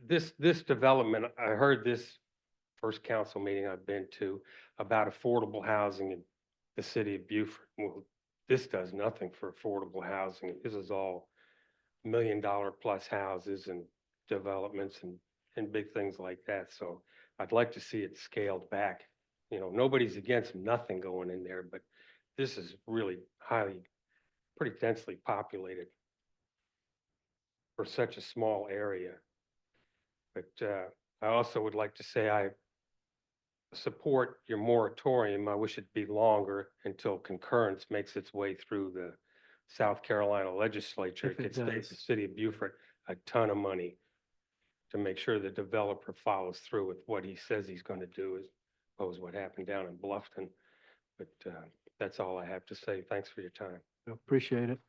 this development, I heard this first council meeting I've been to about affordable housing in the city of Beaufort. Well, this does nothing for affordable housing. This is all $1 million plus houses and developments and big things like that. So I'd like to see it scaled back. You know, nobody's against nothing going in there, but this is really pretty densely populated for such a small area. But I also would like to say I support your moratorium. I wish it'd be longer until concurrence makes its way through the South Carolina legislature. If it It could save the does. city of Beaufort a ton of money to make sure the developer follows through with what he says he's going to do, as opposed to what happened down in Bluffton. But that's all I have to say. Thanks for your time. Appreciate it.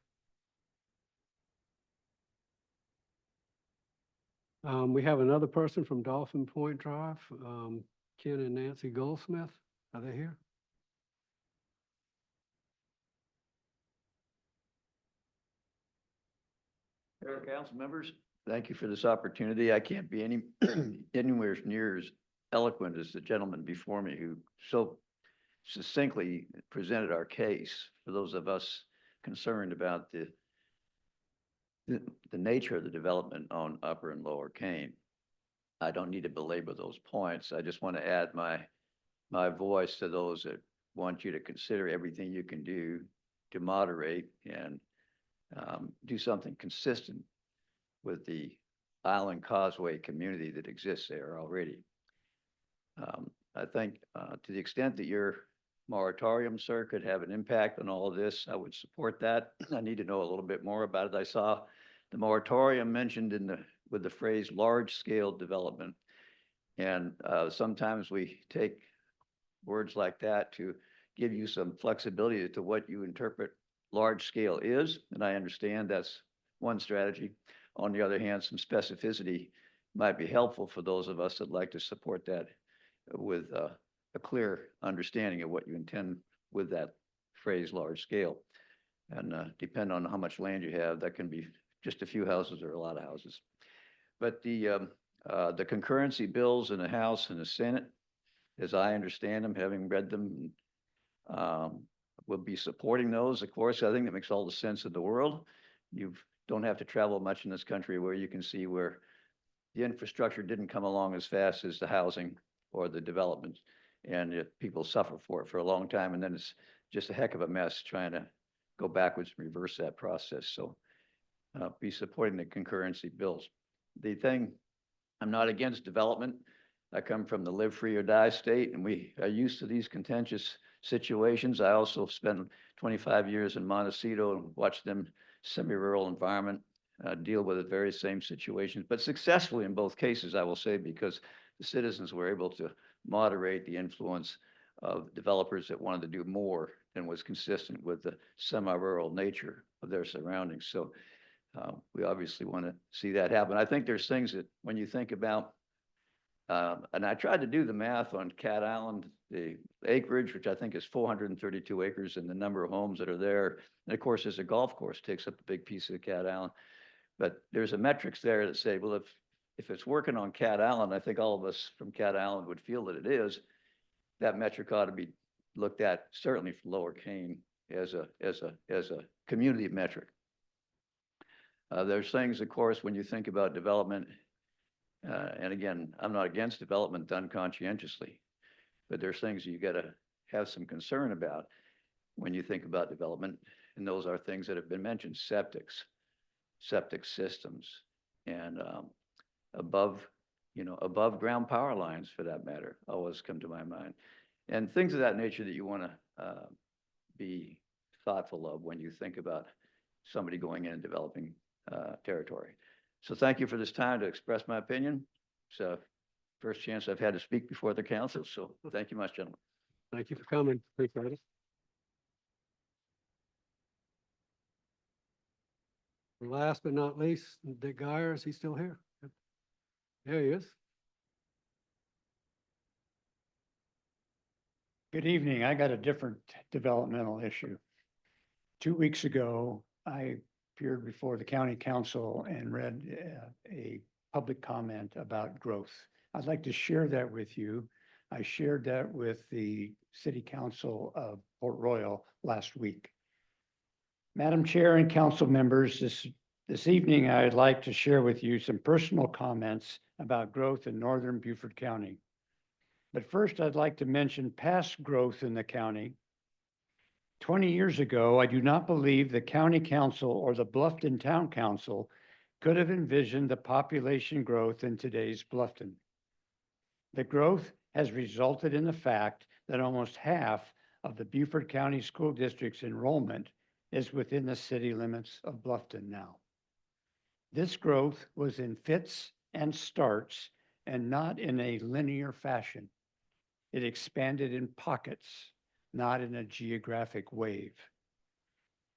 We have another person from Dolphin Point Drive, Ken and Nancy Goldsmith. Are they here? Mayor, council members, thank you for this opportunity. I can't be anywhere near as eloquent as the gentleman before me who so succinctly presented our case for those of us concerned about the nature of the development on Upper and Lower Kane. I don't need to belabor those points. I just want to add my voice to those that want you to consider everything you can do to moderate and do something consistent with the Island Causeway community that exists there already. I think to the extent that your moratorium, sir, could have an impact on all of this, I would support that. I need to know a little bit more about it. I saw the moratorium mentioned with the phrase large-scale development. And sometimes we take words like that to give you some flexibility to what you interpret large scale is, and I understand that's one strategy. On the other hand, some specificity might be helpful for those of us that like to support that with a clear understanding of what you intend with that phrase large scale. And depend on how much land you have, that can be just a few houses or a lot of houses. But the concurrency bills in the House and the Senate, as I understand them, having read them, will be supporting those. Of course, I think that makes all the sense in the world. You don't have to travel much in this country where you can see where the infrastructure didn't come along as fast as the housing or the development, and yet people suffer for it for a long time, and then it's just a heck of a mess trying to go backwards and reverse that process. So be supporting the concurrency bills. The thing, I'm not against development. I come from the live free or die state, and we are used to these contentious situations. I also spent 25 years in Montecito and watched them semi-rural environment deal with the very same situations, but successfully in both cases, I will say, because the citizens were able to moderate the influence of developers that wanted to do more than was consistent with the semi-rural nature of their surroundings. So we obviously want to see that happen. I think there's things that when you think about, and I tried to do the math on Cat Island, the acreage, which I think is 432 acres, and the number of homes that are there. And of course, there's a golf course takes up a big piece of Cat Island. But there's a metrics there that say, well, if it's working on Cat Island, I think all of us from Cat Island would feel that it is. That metric ought to be looked at certainly for Lower Kane as a community metric. There's things, of course, when you think about development, and again, I'm not against development done conscientiously, but there's things you got to have some concern about when you think about development, and those are things that have been mentioned: septic systems, and above ground power lines, for that matter, always come to my mind, and things of that nature that you want to be thoughtful of when you think about somebody going in and developing territory. So thank you for this time to express my opinion. So first chance I've had to speak before the council. So thank you much, gentlemen. Thank you for coming. Appreciate it. Last but not least, Dick Geyer, is he still here? There he is. Good evening. I got a different developmental issue. 2 weeks ago, I appeared before the county council and read a public comment about growth. I'd like to share that with you I shared that with the City Council of Port Royal last week. Madam Chair and council members, this evening, I'd like to share with you some personal comments about growth in northern Beaufort County. But first, I'd like to mention past growth in the county. 20 years ago, I do not believe the county council or the Bluffton Town Council could have envisioned the population growth in today's Bluffton. The growth has resulted in the fact that almost half of the Beaufort County School District's enrollment is within the city limits of Bluffton now. This growth was in fits and starts and not in a linear fashion. It expanded in pockets, not in a geographic wave.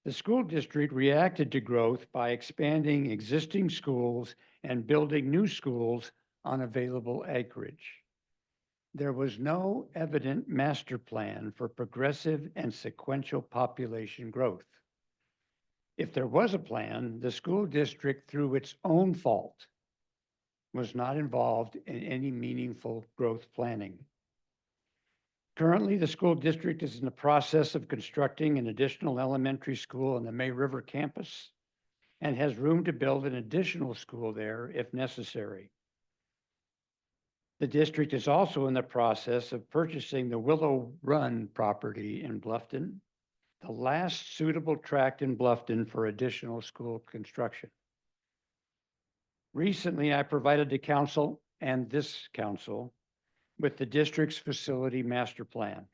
The school district reacted to growth by expanding existing schools and building new schools on available acreage. There was no evident master plan for progressive and sequential population growth. If there was a plan, the school district, through its own fault, was not involved in any meaningful growth planning. Currently, the school district is in the process of constructing an additional elementary school on the May River campus and has room to build an additional school there if necessary. The district is also in the process of purchasing the Willow Run property in Bluffton, the last suitable tract in Bluffton for additional school construction. Recently, I provided the council and this council with the district's facility master plan.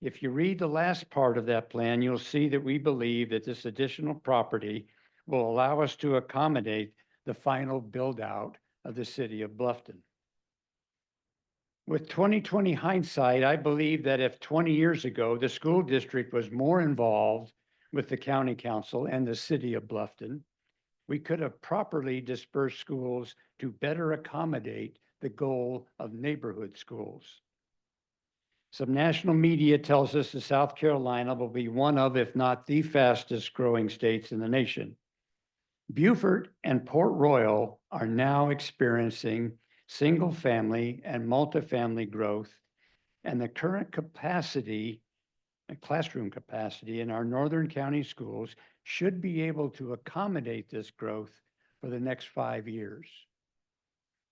If you read the last part of that plan, you'll see that we believe that this additional property will allow us to accommodate the final build out of the city of Bluffton. With 2020 hindsight, I believe that if 20 years ago, the school district was more involved with the county council and the city of Bluffton, we could have properly dispersed schools to better accommodate the goal of neighborhood schools. Some national media tells us that South Carolina will be one of, if not the fastest growing states in the nation. Beaufort and Port Royal are now experiencing single-family and multifamily growth, and the current capacity, classroom capacity in our northern county schools should be able to accommodate this growth for the next 5 years.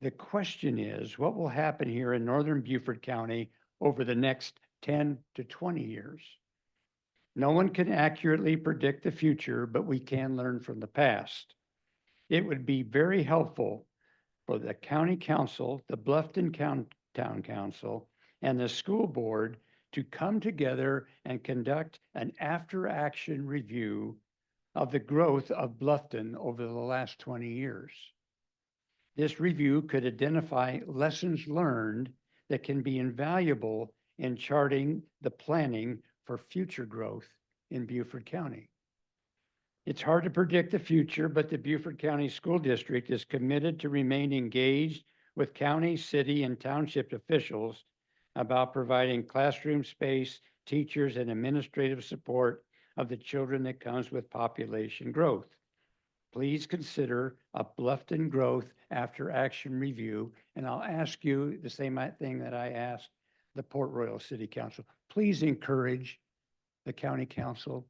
The question is, what will happen here in northern Beaufort County over the next 10 to 20 years? No one can accurately predict the future, but we can learn from the past. It would be very helpful for the county council, the Bluffton Town Council, and the school board to come together and conduct an after-action review of the growth of Bluffton over the last 20 years. This review could identify lessons learned that can be invaluable in charting the planning for future growth in Beaufort County. It's hard to predict the future, but the Beaufort County School District is committed to remain engaged with county, city, and township officials about providing classroom space, teachers, and administrative support of the children that comes with population growth. Please consider a Bluffton growth after action review, and I'll ask you the same thing that I asked the Port Royal City Council. Please encourage the county council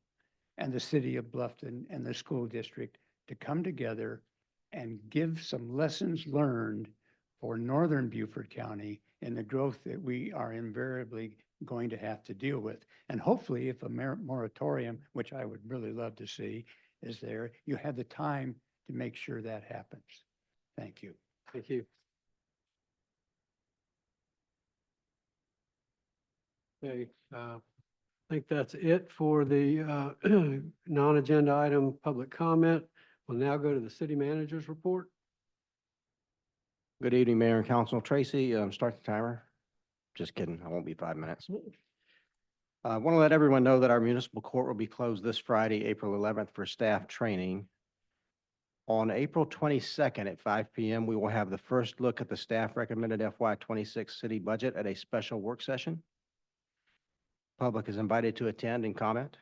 and the city of Bluffton and the school district to come together and give some lessons learned for northern Beaufort County and the growth that we are invariably going to have to deal with. And hopefully, if a moratorium, which I would really love to see, is there, you have the time to make sure that happens. Thank you. Thank you. Okay, I think that's it for the non-agenda item public comment. We'll now go to the city manager's report. Good evening, Mayor and Council. Tracy, start the timer. Just kidding, I won't be 5 minutes. I want to let everyone know that our municipal court will be closed this Friday, April 11th for staff training. On April 22nd at 5 p.m., we will have the first look at the staff recommended FY26 city budget at a special work session. Public is invited to attend and comment.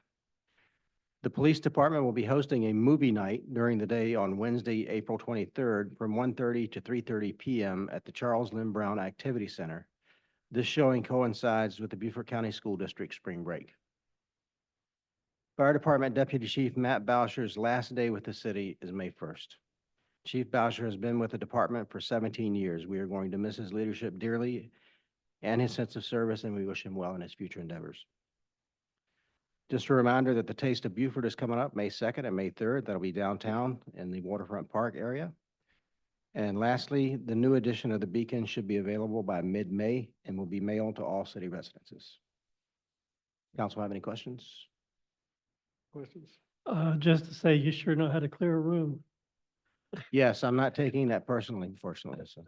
The police department will be hosting a movie night during the day on Wednesday, April 23rd from 1:30 to 3:30 p.m. at the Charles Lynn Brown Activity Center. This showing coincides with the Beaufort County School District spring break. Fire Department Deputy Chief Matt Boucher's last day with the city is May 1st. Chief Boucher has been with the department for 17 years. We are going to miss his leadership dearly and his sense of service, and we wish him well in his future endeavors. Just a reminder that the Taste of Beaufort is coming up May 2nd and May 3rd. That'll be downtown in the Waterfront Park area. And lastly, the new edition of the Beacon should be available by mid-May and will be mailed to all city residences. Council have any questions? Questions? Just to say, you sure know how to clear a room. Yes, I'm not taking that personally, unfortunately. So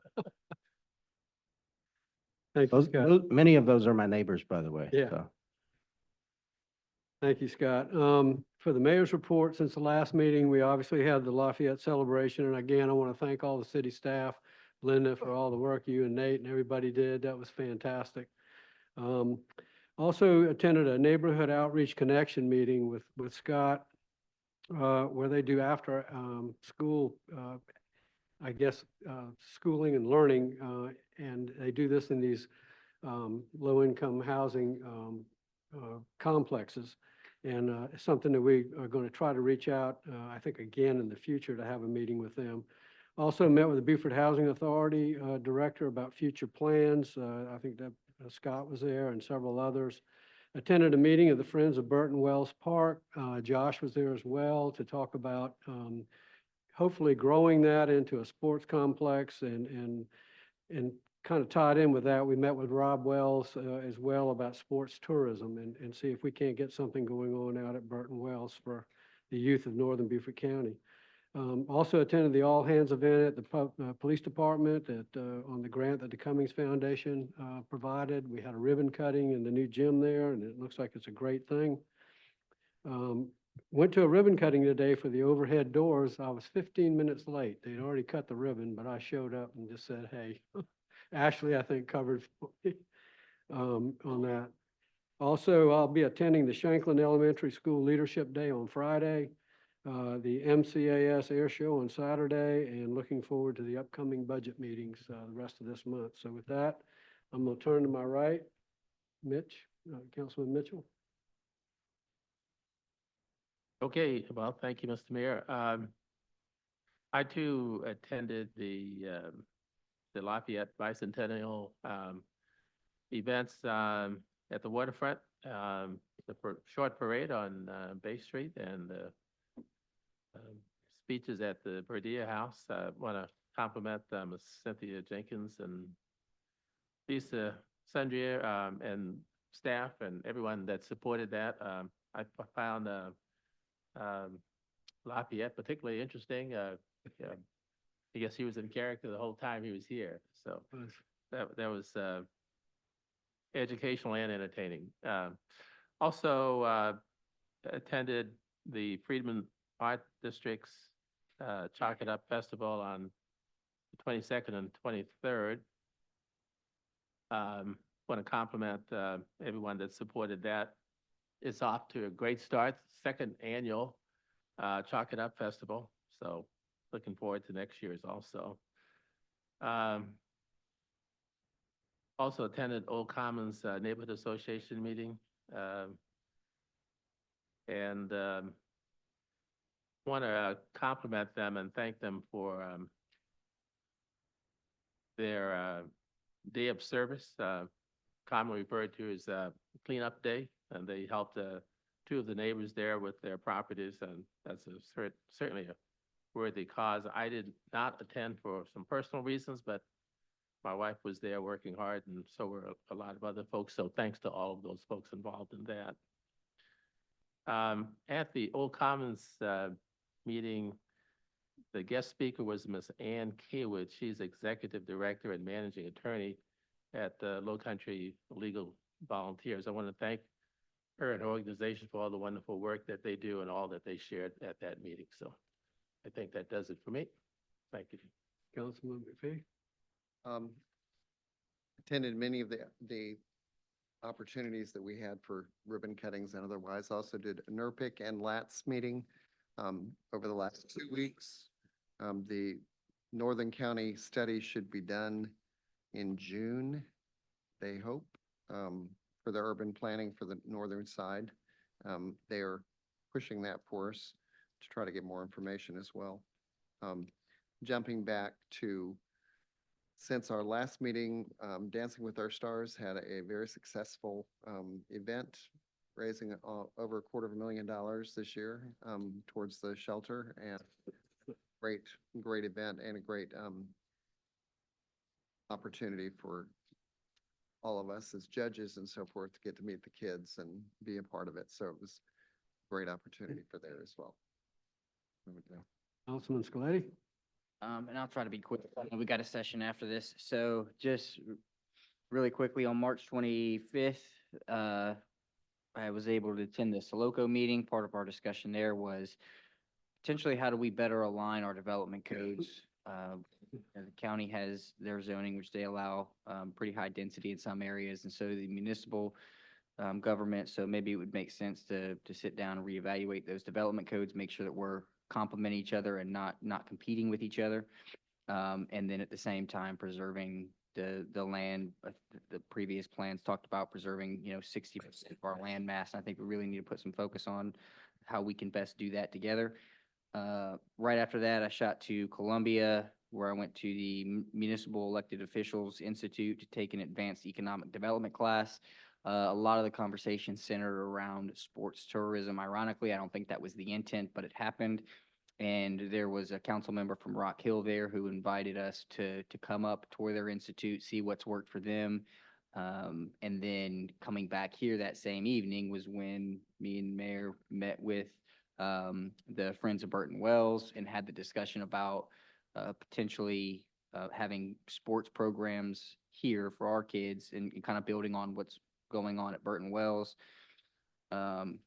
Thank you, Scott. many of those are my neighbors, by the way. Yeah. So. Thank you, Scott. For the mayor's report, since the last meeting, we obviously had the Lafayette celebration. And again, I want to thank all the city staff, Linda, for all the work you and Nate and everybody did. That was fantastic. Also attended a neighborhood outreach connection meeting with Scott, where they do after school, I guess, schooling and learning. And they do this in these low-income housing complexes. And it's something that we are going to try to reach out, I think, again in the future to have a meeting with them. Also met with the Beaufort Housing Authority director about future plans. I think that Scott was there and several others. Attended a meeting of the Friends of Burton Wells Park. Josh was there as well to talk about hopefully growing that into a sports complex and kind of tied in with that, we met with Rob Wells as well about sports tourism and see if we can't get something going on out at Burton Wells for the youth of Northern Beaufort County. Also attended the all hands event at the police department on the grant that the Cummings Foundation provided. We had a ribbon cutting in the new gym there, and it looks like it's a great thing. Went to a ribbon cutting today for the overhead doors. I was 15 minutes late. They'd already cut the ribbon, but I showed up and just said, hey. Ashley, I think, covered on that. Also, I'll be attending the Shanklin Elementary School Leadership Day on Friday, the MCAS Air Show on Saturday, and looking forward to the upcoming budget meetings the rest of this month. So with that, I'm going to turn to my right, Councilman Mitchell. Okay, well, thank you, Mr. Mayor. I too attended the Lafayette Bicentennial events at the waterfront, the short parade on Bay Street and the speeches at the Perdilla House. I want to compliment Ms. Cynthia Jenkins and Lisa Sundrier and staff and everyone that supported that. I found Lafayette particularly interesting. I guess he was in character the whole time he was here. So that was educational and entertaining. Also attended the Freedman Art District's Chalk It Up Festival on the 22nd and 23rd. Want to compliment everyone that supported that. It's off to a great start, second annual Chalk It Up Festival. So looking forward to next year's also. Also attended Old Commons Neighborhood Association meeting. And want to compliment them and thank them for their day of service, commonly referred to as cleanup day. And they helped two of the neighbors there with their properties. And that's certainly a worthy cause. I did not attend for some personal reasons, but my wife was there working hard, and so were a lot of other folks. So thanks to all of those folks involved in that. At the Old Commons meeting, the guest speaker was Ms. Ann Kaywood. She's Executive Director and Managing Attorney at Low Country Legal Volunteers. I want to thank her and her organization for all the wonderful work that they do and all that they shared at that meeting. So I think that does it for me. Thank you. Councilman McPhee. Attended many of the opportunities that we had for ribbon cuttings and otherwise. Also did a NERPIC and LATS meeting over the last 2 weeks. The Northern County study should be done in June. they hope, for the urban planning for the northern side. They are pushing that for us to try to get more information as well. Jumping back to, since our last meeting, Dancing with Our Stars had a very successful event, raising over $250,000 this year towards the shelter, and great event and a great opportunity for all of us as judges and so forth to get to meet the kids and be a part of it. So it was a great opportunity for there as well. Councilman Scaletti? And I'll try to be quick. I know we got a session after this. So just really quickly, on March 25th, I was able to attend the Soloco meeting. Part of our discussion there was potentially how do we better align our development codes? The county has their zoning, which they allow pretty high density in some areas, and so the municipal government. So maybe it would make sense to sit down and reevaluate those development codes, make sure that we're complement each other and not competing with each other. And then at the same time, preserving the land. The previous plans talked about preserving, 60% of our land mass. And I think we really need to put some focus on how we can best do that together. Right after that, I shot to Columbia, where I went to the Municipal Elected Officials Institute to take an advanced economic development class. A lot of the conversation centered around sports tourism. Ironically, I don't think that was the intent, but it happened. And there was a council member from Rock Hill there who invited us to come up, tour their institute, see what's worked for them. And then coming back here that same evening was when me and Mayor met with the Friends of Burton Wells and had the discussion about potentially having sports programs here for our kids and kind of building on what's going on at Burton Wells. On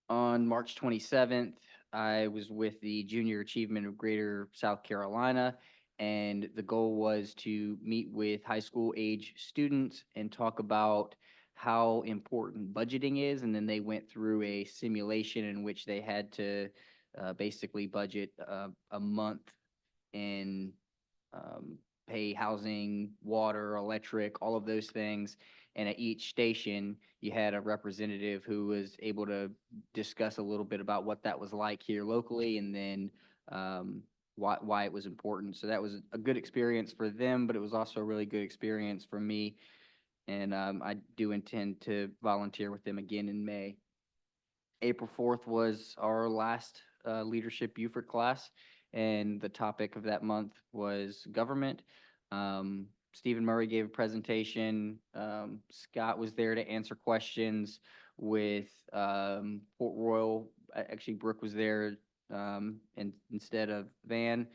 March 27th, I was with the Junior Achievement of Greater South Carolina, and the goal was to meet with high school age students and talk about how important budgeting is. And then they went through a simulation in which they had to basically budget a month in pay housing, water, electric, all of those things. And at each station, you had a representative who was able to discuss a little bit about what that was like here locally, and then why it was important. So that was a good experience for them, but it was also a really good experience for me. And I do intend to volunteer with them again in May. April 4th was our last Leadership Buford class, and the topic of that month was government. Stephen Murray gave a presentation. Scott was there to answer questions with Port Royal. Actually, Brooke was there instead of Van,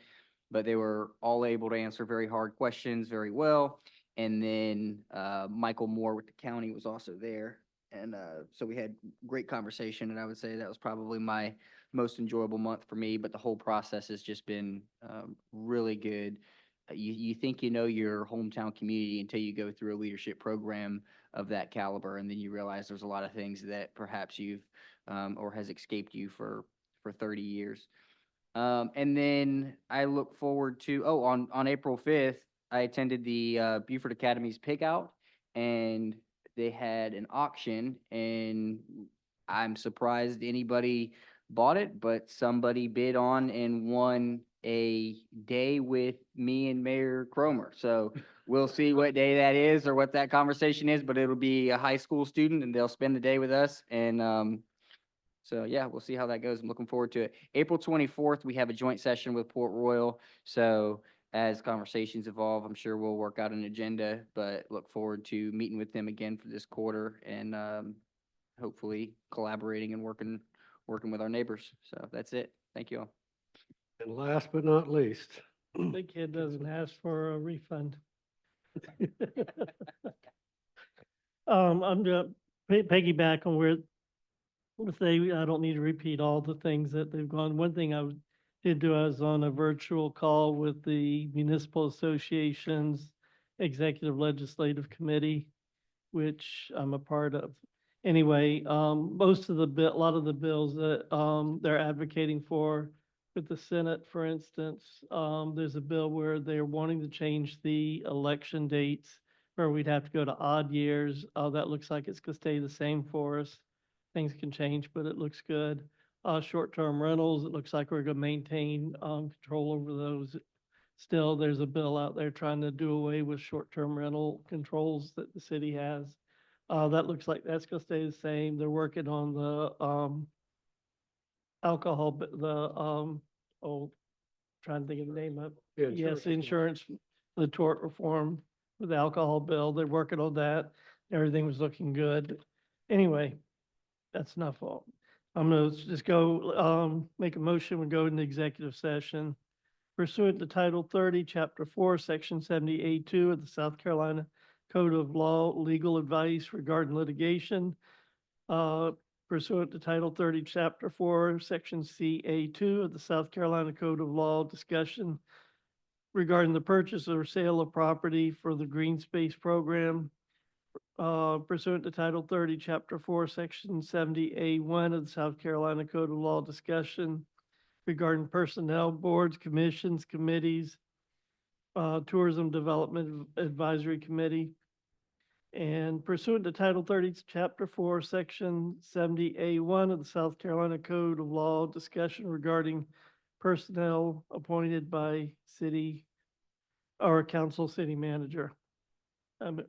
but they were all able to answer very hard questions very well. And then Michael Moore with the county was also there. And so we had great conversation, and I would say that was probably my most enjoyable month for me, but the whole process has just been really good. You think you know your hometown community until you go through a leadership program of that caliber, and then you realize there's a lot of things that perhaps you've or has escaped you for 30 years. And then I look forward to, on April 5th, I attended the Buford Academy's Pig Out, and they had an auction, and I'm surprised anybody bought it, but somebody bid on and won a day with me and Mayor Cromer. So we'll see what day that is or what that conversation is, but it'll be a high school student and they'll spend the day with us. And so yeah, we'll see how that goes. I'm looking forward to it. April 24th, we have a joint session with Port Royal. So as conversations evolve, I'm sure we'll work out an agenda, but look forward to meeting with them again for this quarter and hopefully collaborating and working with our neighbors. So that's it. Thank you all. And last but not least, The kid doesn't ask for a refund. I'm gonna piggyback on where I don't need to repeat all the things that they've gone. One thing I did do, I was on a virtual call with the Municipal Association's Executive Legislative Committee, which I'm a part of. Anyway, a lot of the bills that they're advocating for with the Senate, for instance, there's a bill where they're wanting to change the election dates or we'd have to go to odd years. That looks like it's gonna stay the same for us. Things can change, but it looks good. Short-term rentals, it looks like we're gonna maintain, control over those. Still, there's a bill out there trying to do away with short-term rental controls that the city has. That looks like that's gonna stay the same. They're working on the, alcohol, trying to think of the name of. Yeah, Yes, insurance. insurance, the tort reform with the alcohol bill. They're working on that. Everything was looking good. Anyway, that's enough. I'm gonna just go, make a motion, we go into executive session pursuant to Title 30, Chapter 4, Section 70A2 of the South Carolina Code of Law, legal advice regarding litigation. Pursuant to Title 30, Chapter 4, Section CA2 of the South Carolina Code of Law, discussion regarding the purchase or sale of property for the Green Space Program. Pursuant to Title 30, Chapter 4, Section 70A1 of the South Carolina Code of Law, discussion regarding personnel boards, commissions, committees, Tourism Development Advisory Committee. And pursuant to Title 30, Chapter 4, Section 70A1 of the South Carolina Code of Law, discussion regarding personnel appointed by city or council city manager.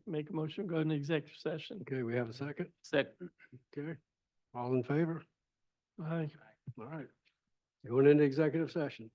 Make a motion, go into executive session. Okay, we have a second? Second. Okay, all in favor? Aye. All right. Going into executive session.